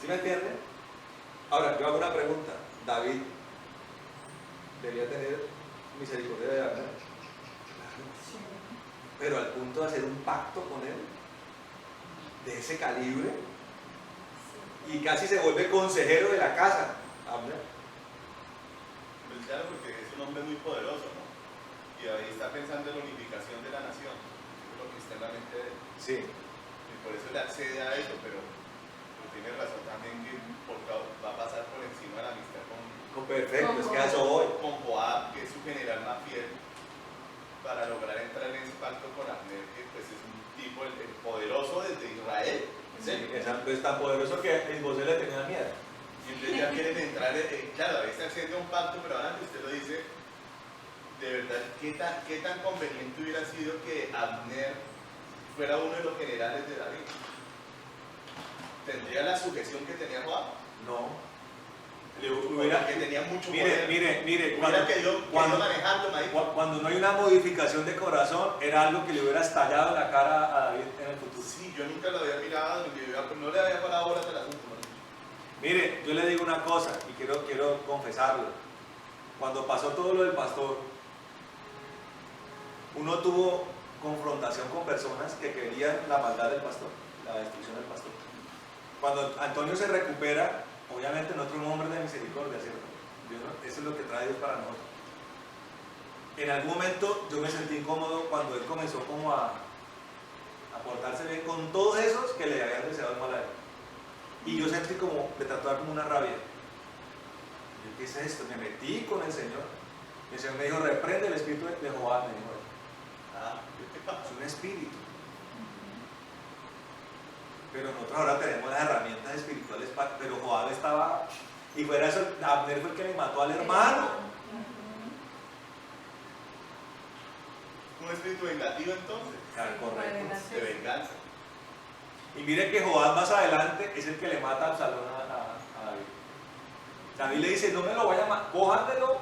¿Sí me entienden? Ahora, yo hago una pregunta. David debía tener misericordia de Abner, pero al punto de hacer un pacto con él de ese calibre y casi se vuelve consejero de la casa. Abner. Pues claro, porque es un hombre muy poderoso, ¿no? Y ahí está pensando en la unificación de la nación, es lo que está en la mente de él. Sí. Y por eso le accede a eso, pero tiene razón también que va a pasar por encima de la amistad Perfecto, es que a eso voy. con Joab, que es su general más fiel, para lograr entrar en ese pacto con Abner, que pues es un tipo el poderoso desde Israel. Sí, es tan poderoso que Isboset le tenía miedo. Y entonces ya quieren entrar, claro, ahí está haciendo un pacto, pero ahora que usted lo dice, de verdad, ¿qué tan conveniente hubiera sido que Abner fuera uno de los generales de David? ¿Tendría la sujeción que tenía Joab? No. Que tenía mucho poder. Mire, cuando no hay una modificación de corazón, era algo que le hubiera estallado en la cara a David en el futuro. Sí, yo nunca lo había mirado, no le había parado bolas al asunto. Mire, yo le digo una cosa y quiero confesarlo. Cuando pasó todo lo del pastor, uno tuvo confrontación con personas que querían la maldad del pastor, la destrucción del pastor. Cuando Antonio se recupera, obviamente nosotros somos hombres de misericordia, ¿cierto? Eso es lo que trae Dios para nosotros. En algún momento yo me sentí incómodo cuando él comenzó como a portarse bien con todos esos que le habían deseado el mal a él. Y yo sentí como, le trató de dar como una rabia. Yo, ¿qué es esto? Me metí con el Señor. Y el Señor me dijo, reprende el espíritu de Joab, me dijo. Es un espíritu. Pero nosotros ahora tenemos las herramientas espirituales, pero Joab estaba, y fuera eso, Abner fue el que le mató al hermano. Un espíritu vengativo entonces. Correcto. De venganza. Y mire que Joab más adelante es el que le mata a Absalón a David. David le dice, no me lo vayan a matar, cójanmelo,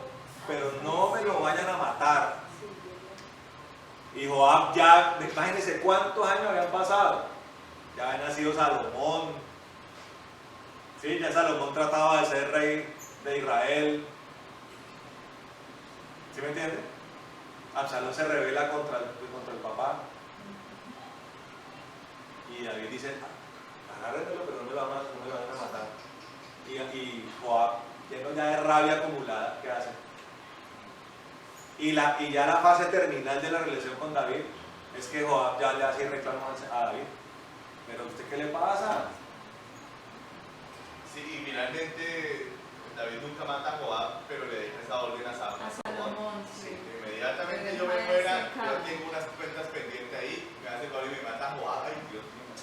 pero no me lo vayan a matar. Y Joab ya, imagínense cuántos años habían pasado. Ya había nacido Salomón. Sí, ya Salomón trataba de ser rey de Israel. ¿Sí me entiende? Absalón se rebela contra el papá. Y David dice, agárrenmelo, pero no me lo van a matar. Y Joab, lleno ya de rabia acumulada, ¿qué hace? Y ya la fase terminal de la relación con David es que Joab ya le hace reclamo a David. ¿Pero a usted qué le pasa? Sí, y finalmente David nunca mata a Joab, pero le deja esa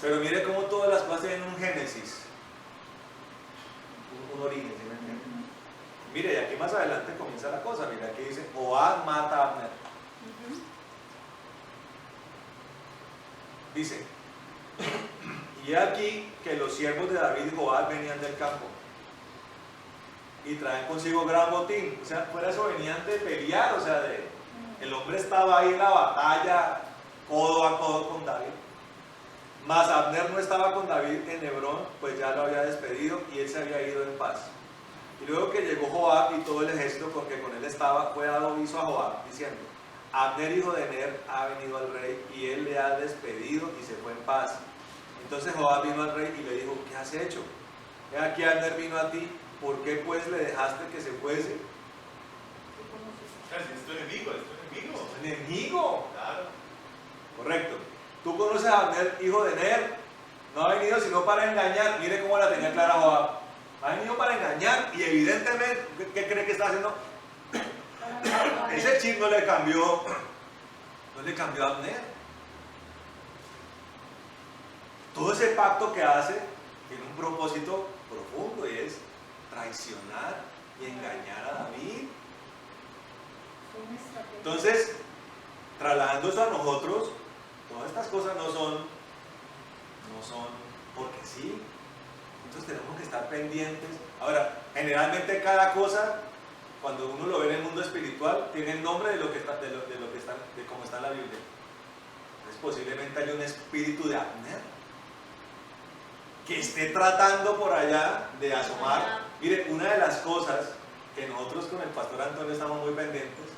Pero mire cómo todas las cosas tienen un génesis, un origen, ¿sí me entiende? Mire, y aquí más adelante comienza la cosa. Mire, aquí dice, Joab mata a Abner. Dice, y aquí que los siervos de David y Joab venían del campo y traen consigo gran botín. O sea, fuera eso venían de pelear, o sea, el hombre estaba ahí en la batalla, codo a codo con David. Mas Abner no estaba con David en Hebrón, pues ya lo había despedido y él se había ido en paz. Y luego que llegó Joab y todo el ejército con que con él estaba, fue dado aviso a Joab, diciendo, Abner hijo de Ner ha venido al rey y él le ha despedido y se fue en paz. Entonces Joab vino al rey y le dijo, ¿qué has hecho? He aquí Abner vino a ti, ¿por qué pues le dejaste que se fuese? Claro, si es tu enemigo, es tu enemigo. ¿Enemigo? Claro. Correcto. Tú conoces a Abner, hijo de Ner, no ha venido sino para engañar. Mire cómo la tenía clara Joab. Ha venido para engañar y evidentemente, ¿qué cree que está haciendo? Ese chip no le cambió a Abner. Todo ese pacto que hace tiene un propósito profundo y es traicionar y engañar a David. Entonces, trasladando eso a nosotros, todas estas cosas no son porque sí. Entonces tenemos que estar pendientes. Ahora, generalmente cada cosa, cuando uno lo ve en el mundo espiritual, tiene el nombre de lo que está, de cómo está en la Biblia. Entonces posiblemente hay un espíritu de Abner que esté tratando por allá de asomar. Mire, una de las cosas que nosotros con el pastor Antonio estamos muy pendientes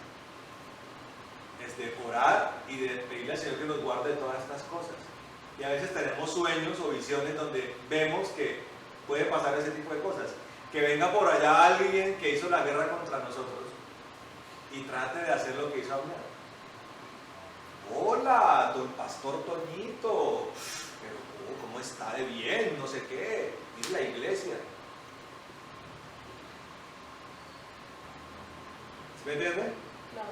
es de orar y de pedirle al Señor que nos guarde de todas estas cosas. Y a veces tenemos sueños o visiones donde vemos que puede pasar ese tipo de cosas. Que venga por allá alguien que hizo la guerra contra nosotros y trate de hacer lo que hizo Abner. Hola, don pastor Toñito, pero ¿cómo está de bien? No sé qué, mire la iglesia. ¿Sí me entiende? Claro.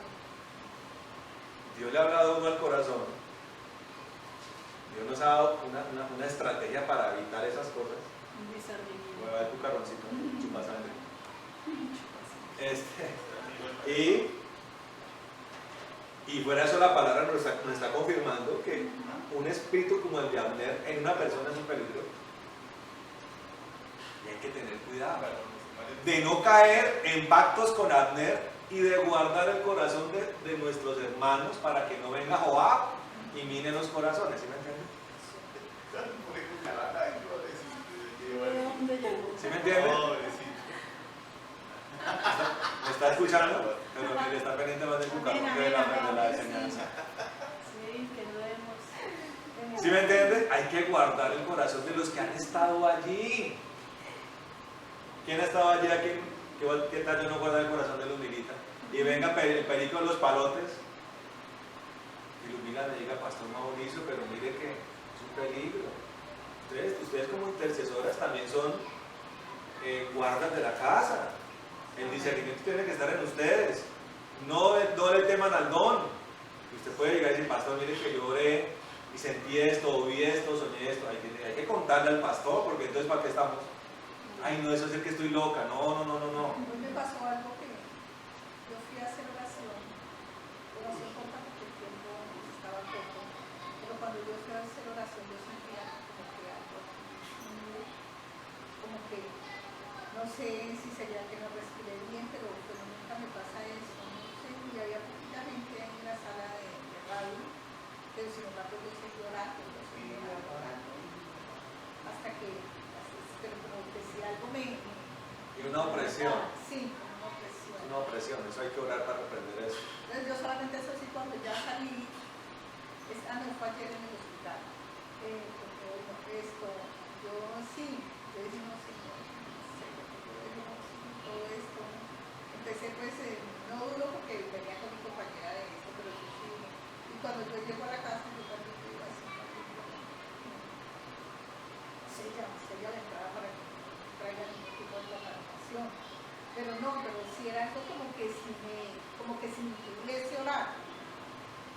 Dios le ha hablado a uno al corazón. Dios nos ha dado una estrategia para evitar esas cosas. Un discernimiento. Voy a ver tu carroncito, chupa sangre. Y fuera de eso la palabra nos está confirmando que un espíritu como el de Abner en una persona es un peligro. Y hay que tener cuidado de no caer en pactos con Abner y de guardar el corazón de nuestros hermanos para que no venga Joab y mine los corazones. ¿Sí me entienden? ¿De dónde llegó? ¿Sí me entienden? ¿Me está escuchando? Pero que le está pendiente más del cucarón que de la enseñanza. Sí, que no hemos... ¿Sí me entiende? Hay que guardar el corazón de los que han estado allí. ¿Quién ha estado allí aquí? ¿Qué tal yo no guardo el corazón de Lumilita? Y venga el perico de los palotes y Lumila le diga, Pastor Mauricio, pero mire que es un peligro. Ustedes como intercesoras también son guardas de la casa. El discernimiento tiene que estar en ustedes. No le teman al don. Y usted puede llegar y decir, pastor, mire que yo oré y sentí esto, vi esto, soñé esto. Hay que contarle al pastor, porque entonces ¿para qué estamos? Ay, no, eso es el que estoy loca. No. Hoy me pasó algo que yo fui a hacer oración corta porque el tiempo estaba corto. Pero cuando yo fui a hacer oración, yo sentía como que algo, como que no sé si sería que no respiré bien, pero nunca me pasa eso. No sé, y había poquita gente en la sala de radio, pero sin embargo yo seguí orando, hasta que, pero como que si algo me... Y una opresión. Sí, una opresión. Una opresión, eso hay que orar para reprender eso. Entonces yo solamente eso sí cuando ya salí, no fue ayer en el hospital, porque bueno, yo sí, yo dije, no sé, todo esto, empecé pues, no duro porque venía con mi compañera de esto, pero yo sí, y cuando yo llego a la casa, yo también digo así, sella la entrada para que no traiga ningún tipo de contaminación, pero sí era algo como que si me tuviese orar,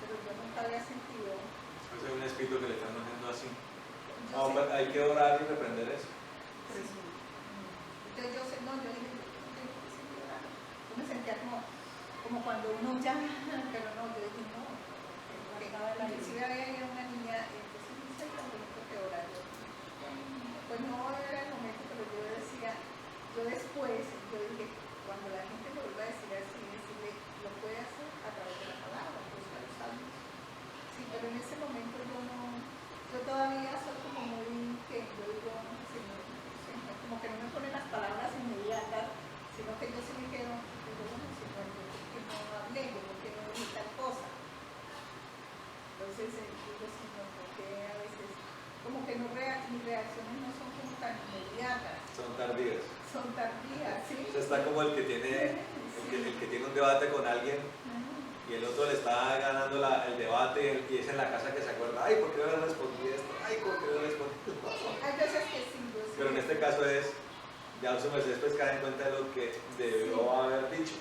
pero yo nunca había sentido. Eso es un espíritu que le están haciendo así. No, pero hay que orar y reprender eso. Entonces yo sé, no, yo dije, yo no tengo que seguir orando. Yo me sentía como cuando uno llama, pero no, yo dije, no. Porque inclusive había una niña, entonces no sé cuándo tengo que orar. Pues no era el momento, pero yo decía, yo después, yo dije, cuando la gente me vuelva a decir así, decirle, lo puede hacer a través de la palabra, pues a los salmos. Sí, pero en ese momento yo todavía soy como muy, que yo digo, Señor, como que no me ponen las palabras inmediatas, sino que yo sí me quedo, digo, bueno, Señor, yo por qué no hablé, yo por qué no dije tal cosa. Entonces digo, Señor, porque a veces, como que mis reacciones no son como tan inmediatas. Son tardías. Son tardías, sí. O sea, está como el que tiene un debate con alguien y el otro le está ganando el debate y es en la casa que se acuerda, ay, ¿por qué no le respondí esto? Ay, ¿por qué no le respondí esto? Hay veces que sí, yo sí. Pero en este caso es, ya su merced después cae en cuenta de lo que debió haber dicho.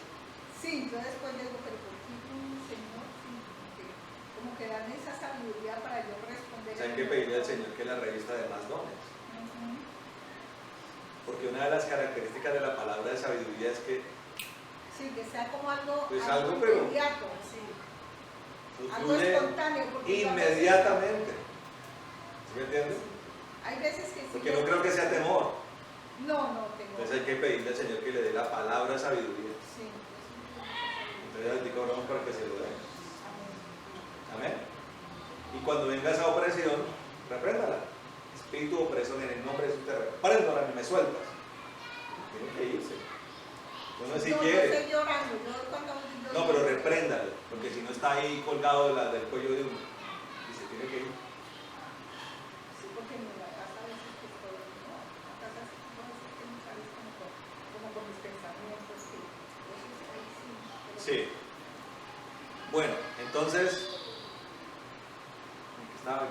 Sí, yo después digo, pero ¿por qué no, Señor? Sí, como que dame esa sabiduría para yo responder. O sea, hay que pedirle al Señor que la revista de más dones. Porque una de las características de la palabra de sabiduría es que sí, que sea como algo, pues algo pero inmediato, sí. Algo fluye espontáneo. inmediatamente. ¿Sí me entiendes? Hay veces que sí. Porque no creo que sea temor. No tengo. Entonces hay que pedirle al Señor que le dé la palabra de sabiduría. Sí. Entonces ahorita oramos para que se lo dé. Amén. Y cuando venga esa opresión, repréndala. Espíritu opresor, en el nombre de Jesús te reprendo, ahora me sueltas. Tiene que irse. Uno si quiere. Yo estoy llorando, No, pero repréndalo, porque si no está ahí colgado del cuello de uno. Y se tiene que ir. Sí, porque en la casa a veces que estoy, no, en la casa no sé que me sales como con mis pensamientos, sí. Entonces ahí sí. Sí. Bueno, entonces,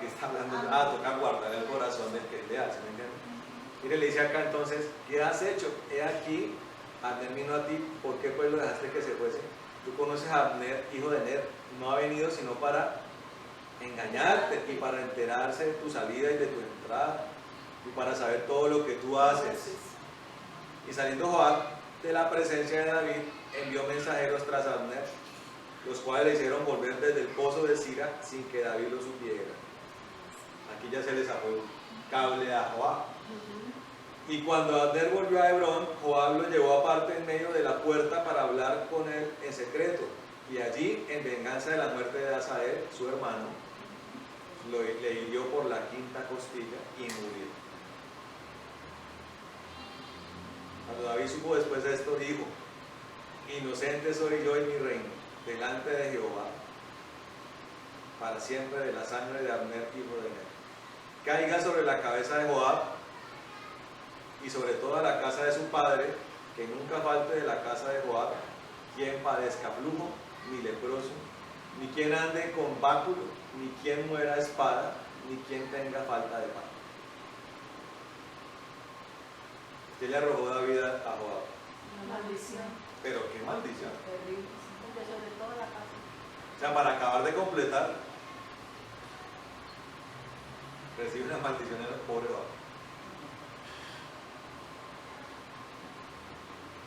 ¿qué está hablando? Toca guardar el corazón del que le hace, ¿me entiendes? Mire, le dice acá entonces, ¿qué has hecho? He aquí, Abner vino a ti, ¿por qué pues lo dejaste que se fuese? Tú conoces a Abner, hijo de Ner, no ha venido sino para engañarte y para enterarse de tu salida y de tu entrada y para saber todo lo que tú haces. Y saliendo Joab de la presencia de David, envió mensajeros tras Abner, los cuales le hicieron volver desde el pozo de Sira sin que David lo supiera. Aquí ya se les sacó el cable a Joab. Y cuando Abner volvió a Hebrón, Joab lo llevó aparte en medio de la puerta para hablar con él en secreto. Y allí, en venganza de la muerte de Asael, su hermano, le hirió por la quinta costilla y murió. Cuando David supo después de esto, dijo: inocente soy yo y mi reino delante de Jehová, para siempre de la sangre de Abner, hijo de Ner. Caiga sobre la cabeza de Joab y sobre toda la casa de su padre, que nunca falte de la casa de Joab quien padezca flujo, ni leproso, ni quien ande con báculo, ni quien muera a espada, ni quien tenga falta de pan. ¿Qué le arrojó David a Joab? Una maldición. Pero qué maldición. Terrible. Porque sobre todo la casa. O sea, para acabar de completar, recibe una maldición el pobre Joab.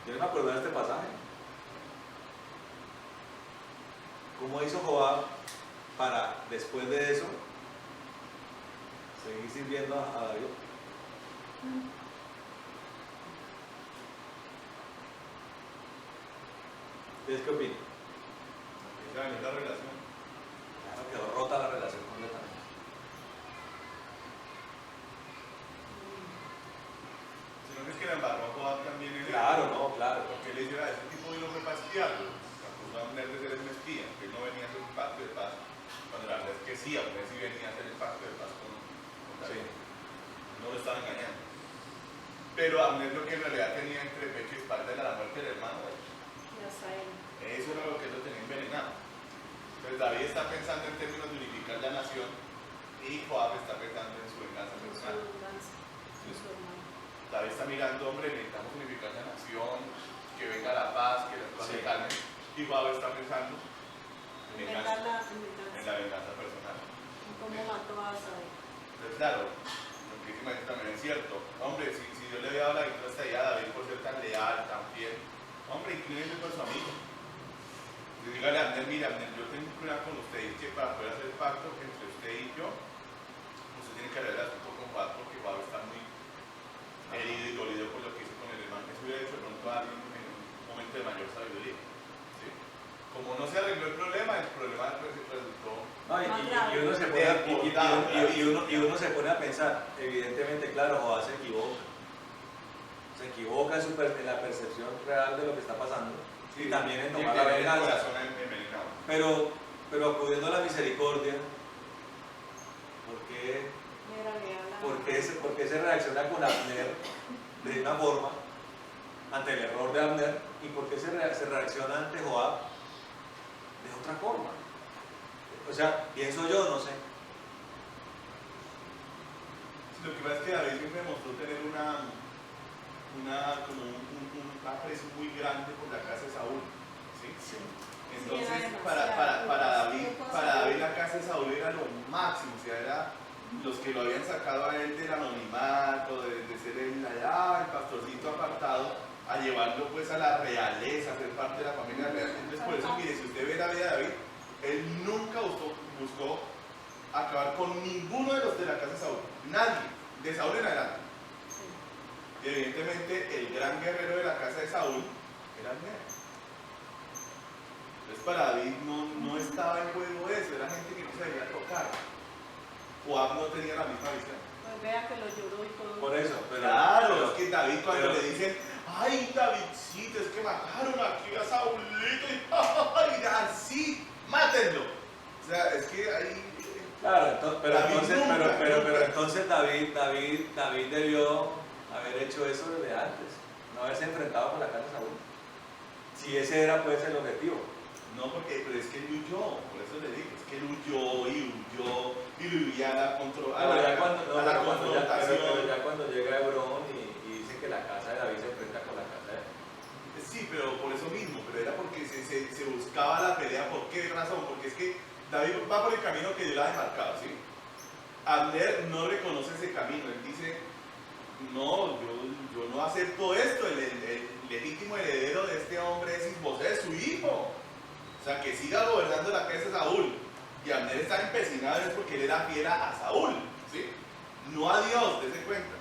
Yo no me acuerdo de este pasaje. ¿Cómo hizo Joab para, después de eso, seguir sirviendo a David? ¿Ustedes qué opinan? Esa es la relación. Claro, quedó rota la relación completamente. Sino que es que la embarró a Joab también en Claro, no, claro. Porque él le dice, ese tipo no fue para espiarlo. Acusó a Abner de ser un espía, que él no venía a hacer un pacto de paz. Cuando la verdad es que sí, Abner sí venía a hacer el pacto de paz con David. No lo estaban engañando. Pero Abner lo que en realidad tenía entre pecho y espalda era la muerte del hermano de él. Y Asael. Eso era lo que él lo tenía envenenado. Entonces David está pensando en términos de unificar la nación y Joab está pensando en su venganza Su personal. venganza. Y su hermano. David está mirando, hombre, necesitamos unificar la nación, que venga la paz, que las cosas se calmen. Y Joab está pensando en Venganza. en la venganza personal. ¿Cómo mató a Asael? Entonces, claro, porque también es cierto. Hombre, si Dios le había dado la victoria hasta allá a David por ser tan leal, tan fiel, hombre, inclínese por su amigo. Y dígale a Abner, mira, Abner, yo tengo un problema con usted, y es que para poder hacer el pacto entre usted y yo, usted tiene que arreglar el asunto con Joab, porque Joab está muy herido y dolido por lo que hizo con el hermano. Eso hubiera hecho de pronto a alguien en un momento de mayor sabiduría. ¿Sí? Como no se arregló el problema resultó. No, y uno se pone y uno se pone a pensar, evidentemente, claro, Joab se equivoca en la percepción real de lo que está pasando y también en tomar la venganza. Pero acudiendo a la misericordia, ¿por qué se reacciona con Abner de una forma ante el error de Abner y por qué se reacciona ante Joab de otra forma? O sea, pienso yo, no sé. Lo que pasa es que David siempre mostró tener un aprecio muy grande por la casa de Saúl. ¿Sí? Sí. Entonces, Sí, para David la casa de Saúl era lo máximo, o sea, era los que lo habían sacado a él del anonimato, de ser el pastorcito apartado, a llevarlo pues a la realeza, a ser parte de la familia real. Entonces, por eso, mire, si usted ve la vida de David, él nunca buscó acabar con ninguno de los de la casa de Saúl, nadie, de Saúl en adelante. Y evidentemente el gran guerrero de la casa de Saúl era Abner. Entonces para David no estaba en juego eso, era gente que no se debía tocar. Joab no tenía la misma visión. Pues vea que lo lloró y todo. Por eso, Claro, es que David cuando le dicen, ay Davidcito, es que mataron aquí a Saúlito y ay, así, mátenlo. O sea, es que ahí... Claro, pero entonces David debió haber hecho eso desde antes, no haberse enfrentado con la casa de Saúl. Si ese era pues el objetivo. No, pero es que él huyó, por eso le digo, es que él huyó y vivía a la confrontación. Pero ya cuando llega a Hebrón y dice que la casa de David se enfrenta con la casa de David. Sí, pero por eso mismo, pero era porque se buscaba la pelea. ¿Por qué razón? Porque es que David va por el camino que Dios le ha demarcado, ¿sí? Abner no reconoce ese camino, él dice, no, yo no acepto esto, el legítimo heredero de este hombre es Isbosés, su hijo. O sea, que siga gobernando la casa de Saúl. Y Abner está empecinado es porque él era fiel a Saúl, ¿sí? No a Dios, dése cuenta.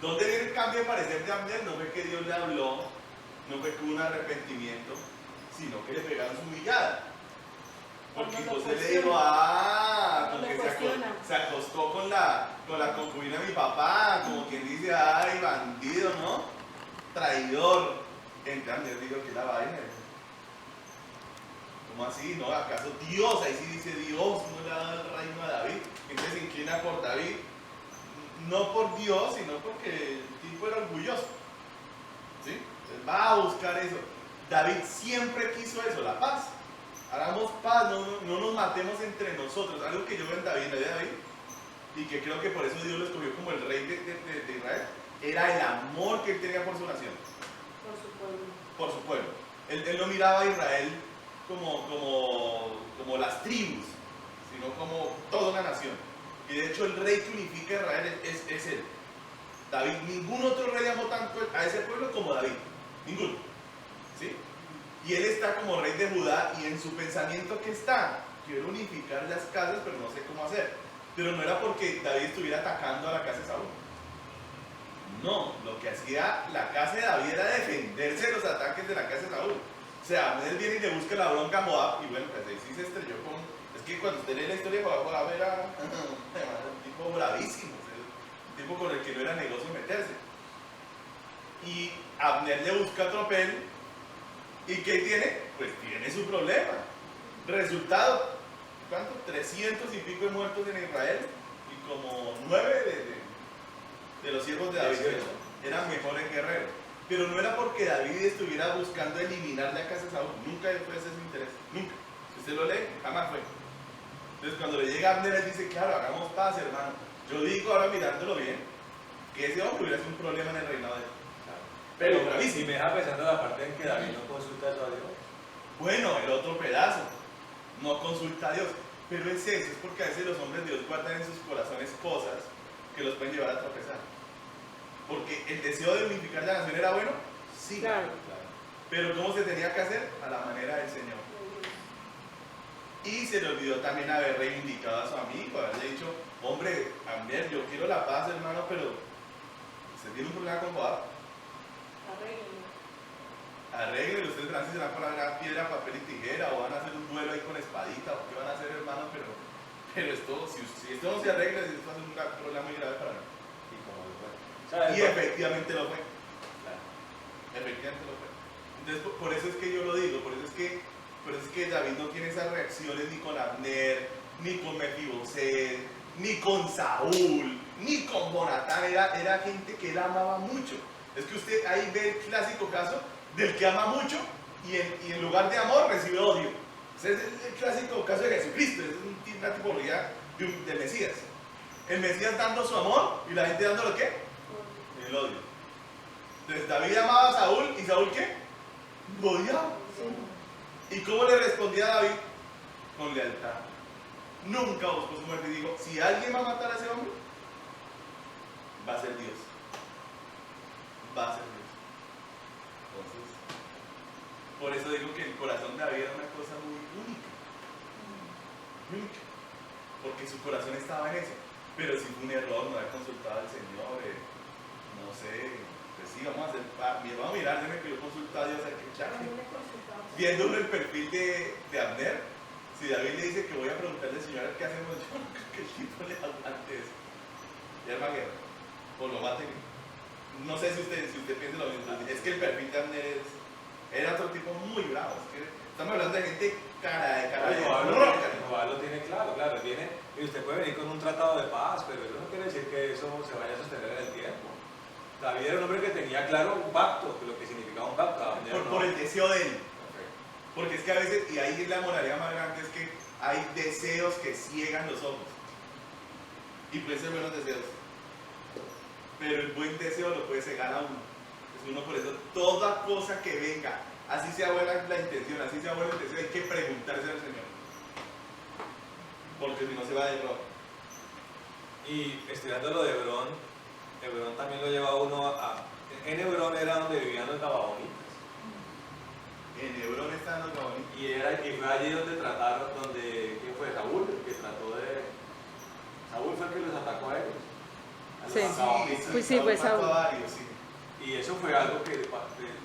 ¿Dónde viene el cambio de parecer de Abner? No fue que Dios le habló, no fue que hubo un arrepentimiento, sino que le pegaron su humillada. Porque José le dijo, porque se acostó con la concubina de mi papá, como quien dice, ay, bandido, ¿no? Traidor. Entonces Abner dijo que la vaina. ¿Cómo así? ¿No? ¿Acaso Dios? Ahí sí dice Dios, no le ha dado el reino a David. Entonces se inclina por David. No por Dios, sino porque el tipo era orgulloso. ¿Sí? Entonces va a buscar eso. David siempre quiso eso, la paz. Hagamos paz, no nos matemos entre nosotros. Algo que yo veo en David, y que creo que por eso Dios lo escogió como el rey de Israel, era el amor que él tenía por su nación. Por su pueblo. Por su pueblo. Él no miraba a Israel como las tribus, sino como toda una nación. Y de hecho el rey que unifica a Israel es él. David, ningún otro rey amó tanto a ese pueblo como David. Ninguno. ¿Sí? Y él está como rey de Judá y en su pensamiento que está, quiero unificar las casas pero no sé cómo hacer. Pero no era porque David estuviera atacando a la casa de Saúl. No, lo que hacía la casa de David era defenderse de los ataques de la casa de Saúl. O sea, Abner viene y le busca la bronca a Joab y bueno, pues ahí sí se estrelló con... Es que cuando usted lee la historia de Joab era un tipo bravísimo, un tipo con el que no era negocio meterse. Y Abner le busca tropel. ¿Y qué tiene? Pues tiene su problema. Resultado, ¿cuánto? 300 y pico de muertos en Israel y como 9 de los siervos de David eran mejores guerreros. Pero no era porque David estuviera buscando eliminar la casa de Saúl. Nunca fue ese su interés. Nunca. Si usted lo lee, jamás fue. Entonces cuando le llega Abner, él dice, claro, hagamos paz, hermano. Yo digo ahora mirándolo bien, que ese hombre hubiera sido un problema en el reinado de él. Pero gravísimo. Y me deja pensando la parte en que David no consulta eso a Dios. Bueno, el otro pedazo, no consulta a Dios. Pero es eso, es porque a veces los hombres de Dios guardan en sus corazones cosas que los pueden llevar a tropezar. Porque el deseo de unificar la nación era bueno, sí. Claro. Pero ¿cómo se tenía que hacer? A la manera del Señor. Y se le olvidó también haber reivindicado a su amigo, haberle dicho, hombre, Abner, yo quiero la paz, hermano, pero usted tiene un problema con Joab. Arreglen, ustedes van a poner piedra, papel y tijera, o van a hacer un duelo ahí con espadita, o qué van a hacer, hermano, pero esto, si esto no se arregla, esto va a ser un problema muy grave para mí. Y como lo fue. Y efectivamente lo fue. Efectivamente lo fue. Entonces, por eso es que yo lo digo, por eso es que David no tiene esas reacciones ni con Abner, ni con Mefiboset, ni con Saúl, ni con Jonatán. Era gente que él amaba mucho. Es que usted ahí ve el clásico caso del que ama mucho y en lugar de amor recibe odio. Ese es el clásico caso de Jesucristo, es una tipología del Mesías. El Mesías dando su amor y la gente dando lo qué? El odio. Entonces David amaba a Saúl y Saúl ¿qué? Lo odiaba. ¿Y cómo le respondía a David? Con lealtad. Nunca buscó su muerte y dijo, si alguien va a matar a ese hombre, va a ser Dios. Va a ser Dios. Entonces, por eso digo que el corazón de David era una cosa muy única. Única. Porque su corazón estaba en eso. Pero si fue un error no haber consultado al Señor, no sé, pues sí, vamos a mirar, déjame que yo consulté a Dios a que chaque. Viendo el perfil de Abner, si David le dice que voy a preguntarle al Señor qué hacemos, yo creo que el tipo le aguante eso. Y arma guerra. O lo mate. No sé si usted piensa lo mismo. Es que el perfil de Abner era otro tipo muy bravo. Es que estamos hablando de gente cara de Joab lo tiene claro, viene, y usted puede venir con un tratado de paz, pero eso no quiere decir que eso se vaya a sostener en el tiempo. David era un hombre que tenía claro un pacto, lo que significaba un pacto. Por el deseo de él. Porque es que a veces, y ahí es la moralidad más grande, es que hay deseos que ciegan los ojos. Y pueden ser buenos deseos. Pero el buen deseo lo puede cegar a uno. Es uno por eso, toda cosa que venga, así sea buena la intención, así sea bueno el deseo, hay que preguntarse al Señor. Porque si no se va de error. Y estudiando lo de Hebrón también lo lleva a uno a... En Hebrón era donde vivían los gabaonitas. En Hebrón están los gabaonitas. Y fue allí donde trataron, ¿quién fue? Saúl, el que trató de... Saúl fue el que los atacó a ellos. A los gabaonitas. Pues sí, fue Saúl. Y eso fue algo que...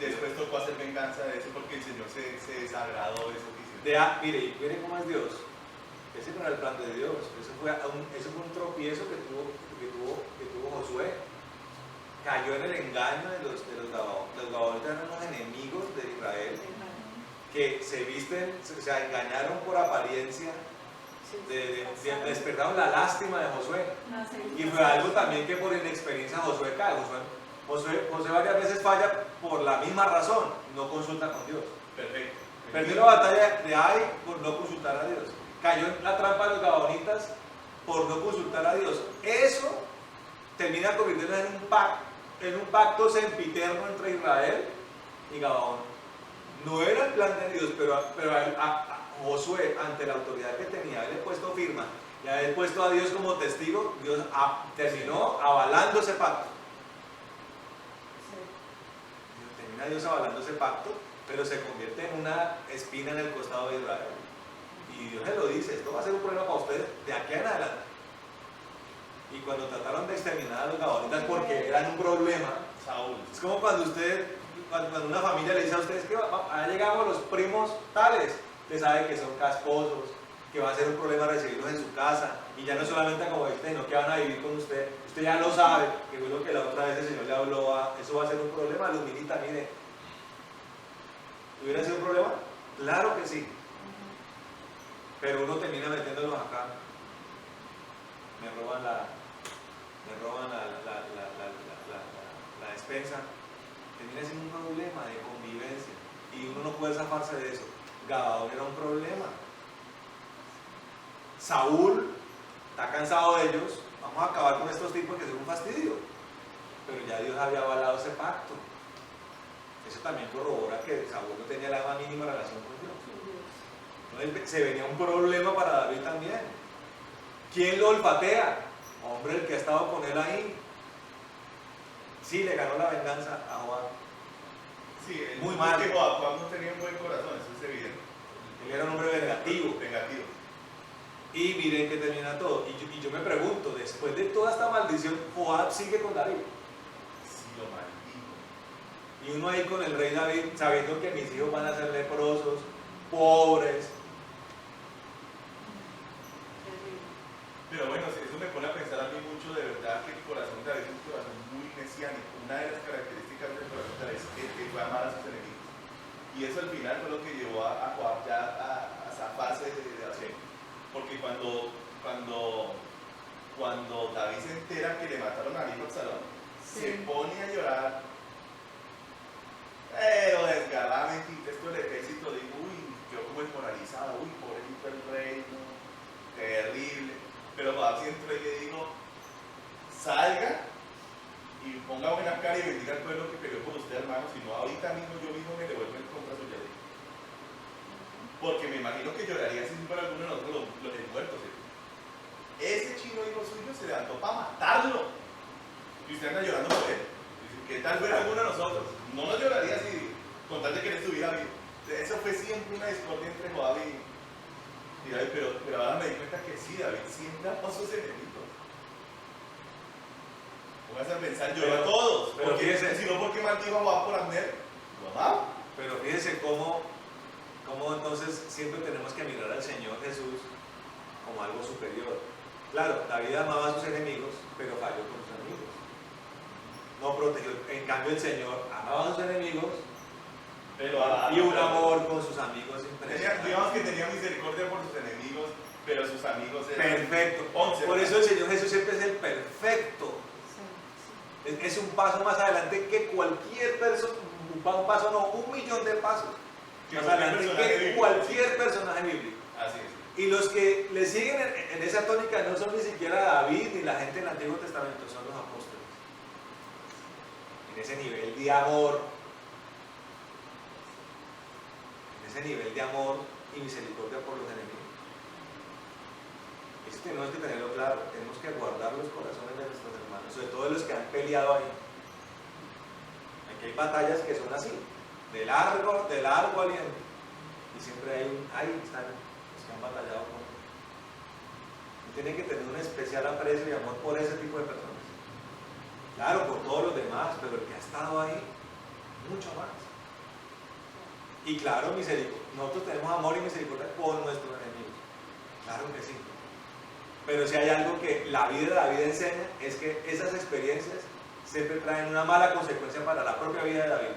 Después tocó hacer venganza de eso porque el Señor se desagradó de eso que hicieron. Mire cómo es Dios. Ese no era el plan de Dios. Eso fue un tropiezo que tuvo Josué. Cayó en el engaño de los gabaonitas. Los gabaonitas eran los enemigos de Israel que se visten, se engañaron por apariencia, despertaron la lástima de Josué. Y fue algo también que por inexperiencia Josué cae. Josué varias veces falla por la misma razón, no consulta con Dios. Perfecto. Perdió la batalla de Ai por no consultar a Dios. Cayó en la trampa de los gabaonitas por no consultar a Dios. Eso termina convirtiéndose en un pacto sempiterno entre Israel y Gabaón. No era el plan de Dios, pero a Josué, ante la autoridad que tenía, haberle puesto firma y haber puesto a Dios como testigo, Dios terminó avalando ese pacto. Termina Dios avalando ese pacto, pero se convierte en una espina en el costado de Israel. Y Dios le lo dice, esto va a ser un problema para ustedes de aquí en adelante. Y cuando trataron de exterminar a los gabaonitas porque eran un problema, Saúl. es como cuando cuando una familia le dice a ustedes que ahora llegamos los primos tales, usted sabe que son casposos, que va a ser un problema recibirlos en su casa, y ya no solamente como este, sino que van a vivir con usted ya lo sabe, que fue lo que la otra vez el Señor le habló, eso va a ser un problema, Luminita, mire, ¿hubiera sido un problema? Claro que sí, pero uno termina metiéndolos acá, me roban la despensa, termina siendo un problema de convivencia y uno no puede zafarse de eso. Gabaón era un problema. Saúl está cansado de ellos, vamos a acabar con estos tipos que son un fastidio, pero ya Dios había avalado ese pacto. Eso también corrobora que Saúl no tenía la más mínima relación con Dios. Entonces se venía un problema para David también. ¿Quién lo olfatea? hombre, el que ha estado con él ahí, sí le ganó la venganza a Joab. Sí, Muy mal. Que Joab no tenía un buen corazón, eso es evidente. Él era un hombre vengativo. Vengativo. Y miren que termina todo. Y yo me pregunto, después de toda esta maldición, Joab sigue con David. Sí, lo maldijo. Y uno ahí con el rey David, sabiendo que mis hijos van a ser leprosos, pobres. Pero bueno, eso me pone a pensar a mí mucho de verdad que el corazón de David es un corazón muy mesiánico. Una de las características del corazón de David es que fue amar a sus enemigos. Y eso al final fue lo que llevó a Joab ya a zafarse de Absalón. Porque cuando David se entera que le mataron a hijo Absalón, se pone a llorar, pero desgarradamente, y texto del ejército digo, uy, quedó como desmoralizado, uy, pobrecito el rey, no, terrible. Pero Joab sí entró y le dijo, salga y ponga buena cara y bendiga al pueblo que peleó por usted, hermano, si no ahorita mismo yo mismo me devuelvo en contra suya. Porque me imagino que lloraría si fuera alguno de nosotros los muertos. Ese chino hijo suyo se levantó para matarlo. Y usted anda llorando por él. ¿Qué tal fuera alguno de nosotros? No nos lloraría si con tal de que él estuviera vivo. Eso fue siempre una discordia entre Joab y David, pero ahora me di cuenta que sí, David siempre amó a sus enemigos. Póngase a pensar, lloró a todos. Pero fíjese, si no, ¿por qué maldijo a Joab por Abner? Lo amaba. Pero fíjense cómo entonces siempre tenemos que mirar al Señor Jesús como algo superior. Claro, David amaba a sus enemigos, pero falló con sus amigos. No protegió. En cambio, el Señor amaba a sus enemigos, y un amor con sus amigos impresionante. Digamos que tenía misericordia por sus enemigos, pero sus amigos eran Perfecto. 11. Por eso el Señor Jesús siempre es el perfecto. Es un paso más adelante que cualquier persona, un paso no, 1.000.000 de pasos más adelante que cualquier personaje bíblico. Así es. Y los que le siguen en esa tónica no son ni siquiera David ni la gente del Antiguo Testamento, son los apóstoles. En ese nivel de amor, y misericordia por los enemigos. Eso tenemos que tenerlo claro, tenemos que guardar los corazones de nuestros hermanos, sobre todo de los que han peleado ahí. Aquí hay batallas que son así, de largo aliento, y siempre ahí están los que han batallado con él. Y tienen que tener un especial aprecio y amor por ese tipo de personas. Claro, por todos los demás, pero el que ha estado ahí, mucho más. Y claro, misericordia. Nosotros tenemos amor y misericordia por nuestros enemigos. Claro que sí. Pero si hay algo que la vida de David enseña, es que esas experiencias siempre traen una mala consecuencia para la propia vida de David.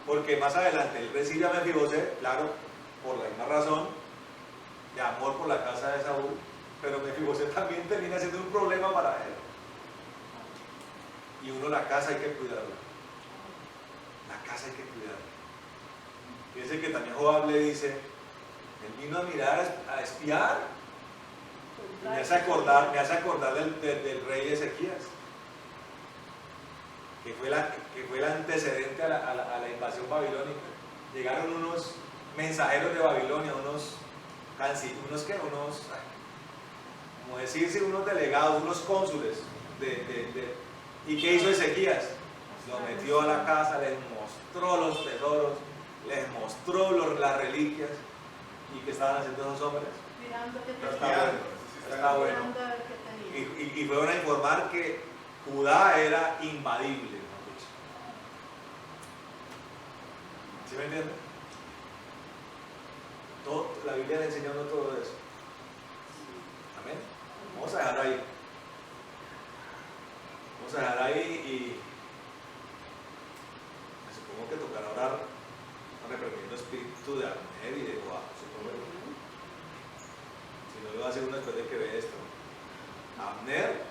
Porque más adelante él recibe a Mefiboset, claro, por la misma razón, de amor por la casa de Saúl, pero Mefiboset también termina siendo un problema para él. Y uno, la casa hay que cuidarla. La casa hay que cuidarla. Fíjense que también Joab le dice, él vino a mirar, a espiar. Me hace acordar del rey Ezequías, que fue el antecedente a la invasión babilónica. Llegaron unos mensajeros de Babilonia, unos como decirse, unos delegados, unos cónsules. ¿Y qué hizo Ezequías? Lo metió a la casa, les mostró los tesoros, les mostró las reliquias. ¿Y qué estaban haciendo esos hombres? Mirando que Pero tenía. está bueno. Mirando a ver qué tenía. Y fueron a informar que Judá era invadible. ¿Sí me entienden? La Biblia le enseñó todo eso. Amén. Vamos a dejar ahí. Y me supongo que tocará orar reprendiendo espíritu de Abner y de Joab. Si no, lo va a hacer uno después de que ve esto. Abner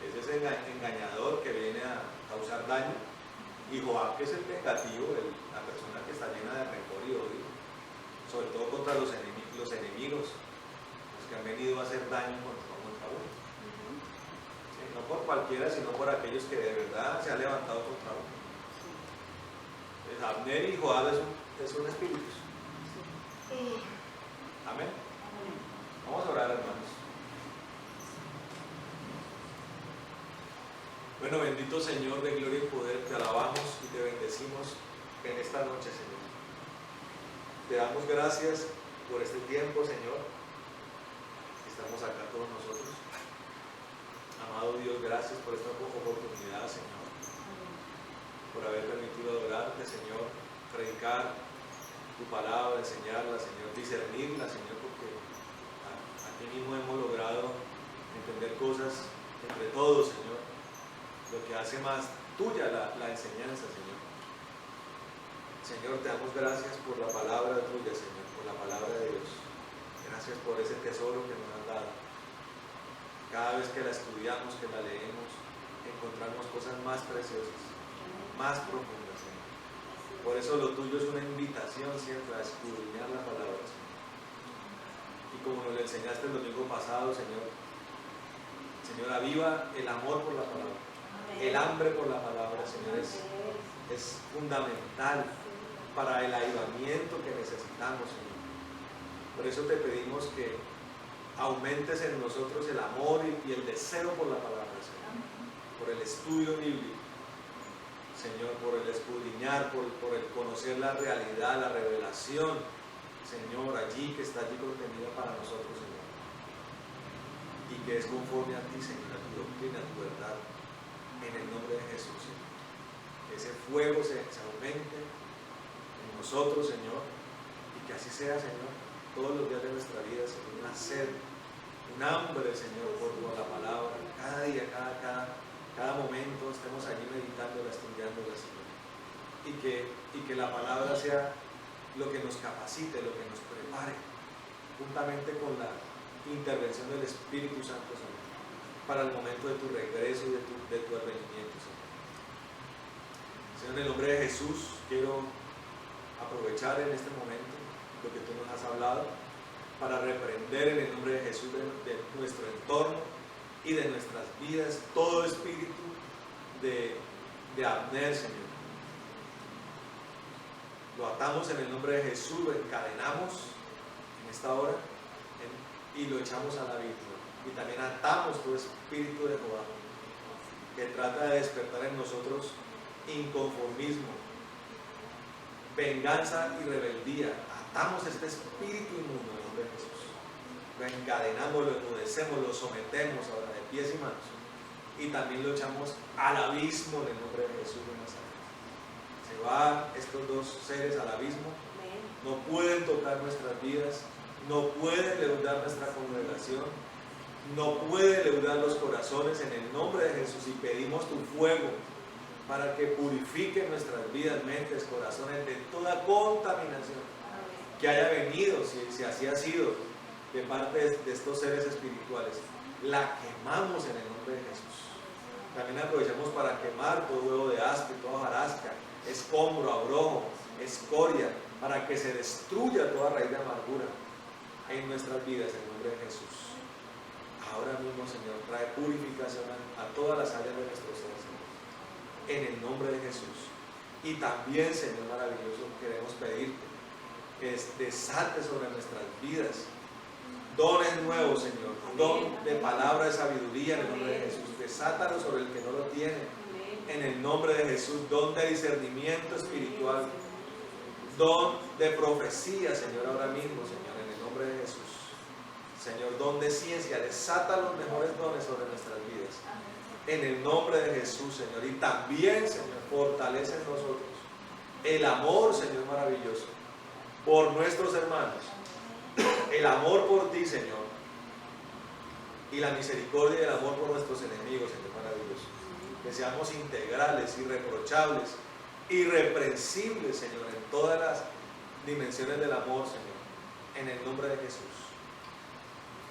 es ese engañador que viene a causar daño, y Joab, que es el vengativo, la persona que está llena de rencor y odio, sobre todo contra los enemigos, los que han venido a hacer daño contra uno. Sí, no por cualquiera, sino por aquellos que de verdad se han levantado contra uno. Entonces, Abner y Joab es un espíritu. Amén. Vamos a orar, hermanos. Bendito Señor de gloria y poder, te alabamos y te bendecimos en esta noche, Señor. Te damos gracias por este tiempo, Señor. Estamos acá todos nosotros. Amado Dios, gracias por esta oportunidad, Señor. Por haber permitido adorarte, Señor. Predicar tu palabra, enseñarla, Señor. Discernirla, Señor, porque aquí mismo hemos logrado entender cosas entre todos, Señor. Lo que hace más tuya la enseñanza, Señor. Señor, te damos gracias por la palabra tuya, Señor, por la palabra de Dios. Gracias por ese tesoro que nos has dado. Cada vez que la estudiamos, que la leemos, encontramos cosas más preciosas, más profundas, Señor. Por eso lo tuyo es una invitación siempre a escudriñar la palabra, Señor. Y como nos lo enseñaste el domingo pasado, Señor, aviva el amor por la palabra. El hambre por la palabra, Señor, es fundamental para el avivamiento que necesitamos, Señor. Por eso te pedimos que aumentes en nosotros el amor y el deseo por la palabra, Señor. Por el estudio bíblico, Señor, por el escudriñar, por el conocer la realidad, la revelación, Señor, allí que está allí contenida para nosotros, Señor. Y que es conforme a ti, Señor, a tu doctrina, a tu verdad. En el nombre de Jesús, Señor. Que ese fuego se aumente en nosotros, Señor, y que así sea, Señor, todos los días de nuestra vida, Señor, una sed, un hambre, Señor, por la palabra, cada día, cada momento estemos allí meditándola, estudiándola, Señor, y que la palabra sea lo que nos capacite, lo que nos prepare, juntamente con la intervención del Espíritu Santo, Señor, para el momento de tu regreso y de tu advenimiento, Señor. Señor, en el nombre de Jesús, quiero aprovechar en este momento lo que tú nos has hablado para reprender en el nombre de Jesús de nuestro entorno y de nuestras vidas todo espíritu de Abner, Señor. Lo atamos en el nombre de Jesús, lo encadenamos en esta hora y lo echamos a la víctima. Y también atamos todo espíritu de Jehová que trata de despertar en nosotros inconformismo, venganza y rebeldía. Atamos este espíritu inmundo en el nombre de Jesús. Lo encadenamos, lo enmudecemos, lo sometemos ahora de pies y manos. Y también lo echamos al abismo en el nombre de Jesús de Nazaret. Se van estos dos seres al abismo. No pueden tocar nuestras vidas. No pueden leudar nuestra congregación. No puede leudar los corazones en el nombre de Jesús, y pedimos tu fuego para que purifique nuestras vidas, mentes, corazones de toda contaminación que haya venido, si así ha sido, de parte de estos seres espirituales. La quemamos en el nombre de Jesús. También aprovechamos para quemar todo huevo de aspe, toda hojarasca, escombro, abrojo, escoria, para que se destruya toda raíz de amargura en nuestras vidas en el nombre de Jesús. Ahora mismo, Señor, trae purificación a todas las áreas de nuestro ser, Señor, en el nombre de Jesús. Y también, Señor maravilloso, queremos pedirte que desate sobre nuestras vidas dones nuevos, Señor, don de palabra de sabiduría en el nombre de Jesús. Desátalo sobre el que no lo tiene, en el nombre de Jesús. Don de discernimiento espiritual, don de profecía, Señor, ahora mismo, Señor, en el nombre de Jesús. Señor, don de ciencia, desata los mejores dones sobre nuestras vidas. En el nombre de Jesús, Señor. Y también, Señor, fortalece en nosotros el amor, Señor maravilloso, por nuestros hermanos. El amor por ti, Señor. Y la misericordia y el amor por nuestros enemigos, Señor maravilloso. Que seamos integrales, irreprochables, irreprensibles, Señor, en todas las dimensiones del amor, Señor. En el nombre de Jesús.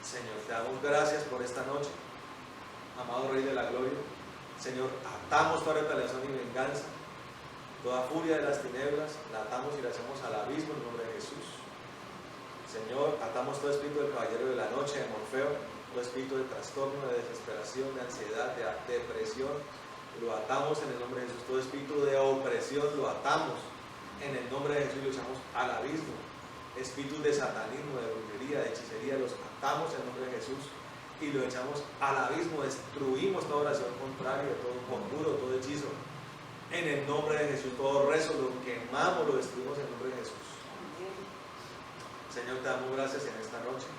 Señor, te damos gracias por esta noche, amado Rey de la Gloria. Señor, atamos toda retaliación y venganza, toda furia de las tinieblas, la atamos y la echamos al abismo en el nombre de Jesús. Señor, atamos todo espíritu del caballero de la noche, de Morfeo, todo espíritu de trastorno, de desesperación, de ansiedad, de depresión, lo atamos en el nombre de Jesús. Todo espíritu de opresión lo atamos en el nombre de Jesús y lo echamos al abismo. Espíritus de satanismo, de brujería, de hechicería, los atamos en el nombre de Jesús y lo echamos al abismo, destruimos toda oración contraria, todo conjuro, todo hechizo. En el nombre de Jesús, todo rezo lo quemamos, lo destruimos en el nombre de Jesús. Señor, te damos gracias en esta noche.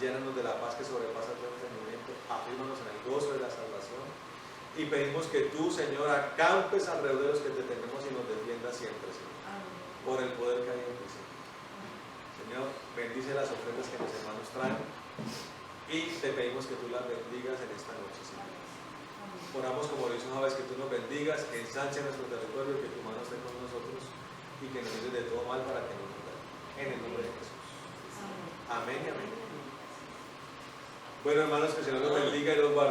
Llénanos de la paz que sobrepasa todo entendimiento, afírmanos en el gozo de la salvación y pedimos que tú, Señor, acampes alrededor de los que te tenemos y nos defiendas siempre, Señor, por el poder que hay en ti, Señor. Señor, bendice las ofrendas que los hermanos traen y te pedimos que tú las bendigas en esta noche, Señor. Oramos como lo hizo Jabes, que tú nos bendigas, que ensanche nuestro territorio, que tu mano esté con nosotros y que nos libres de todo mal para que nos ayude. En el nombre de Jesús. Amén y amén. Bueno, hermanos, que el Señor los bendiga y los guarde.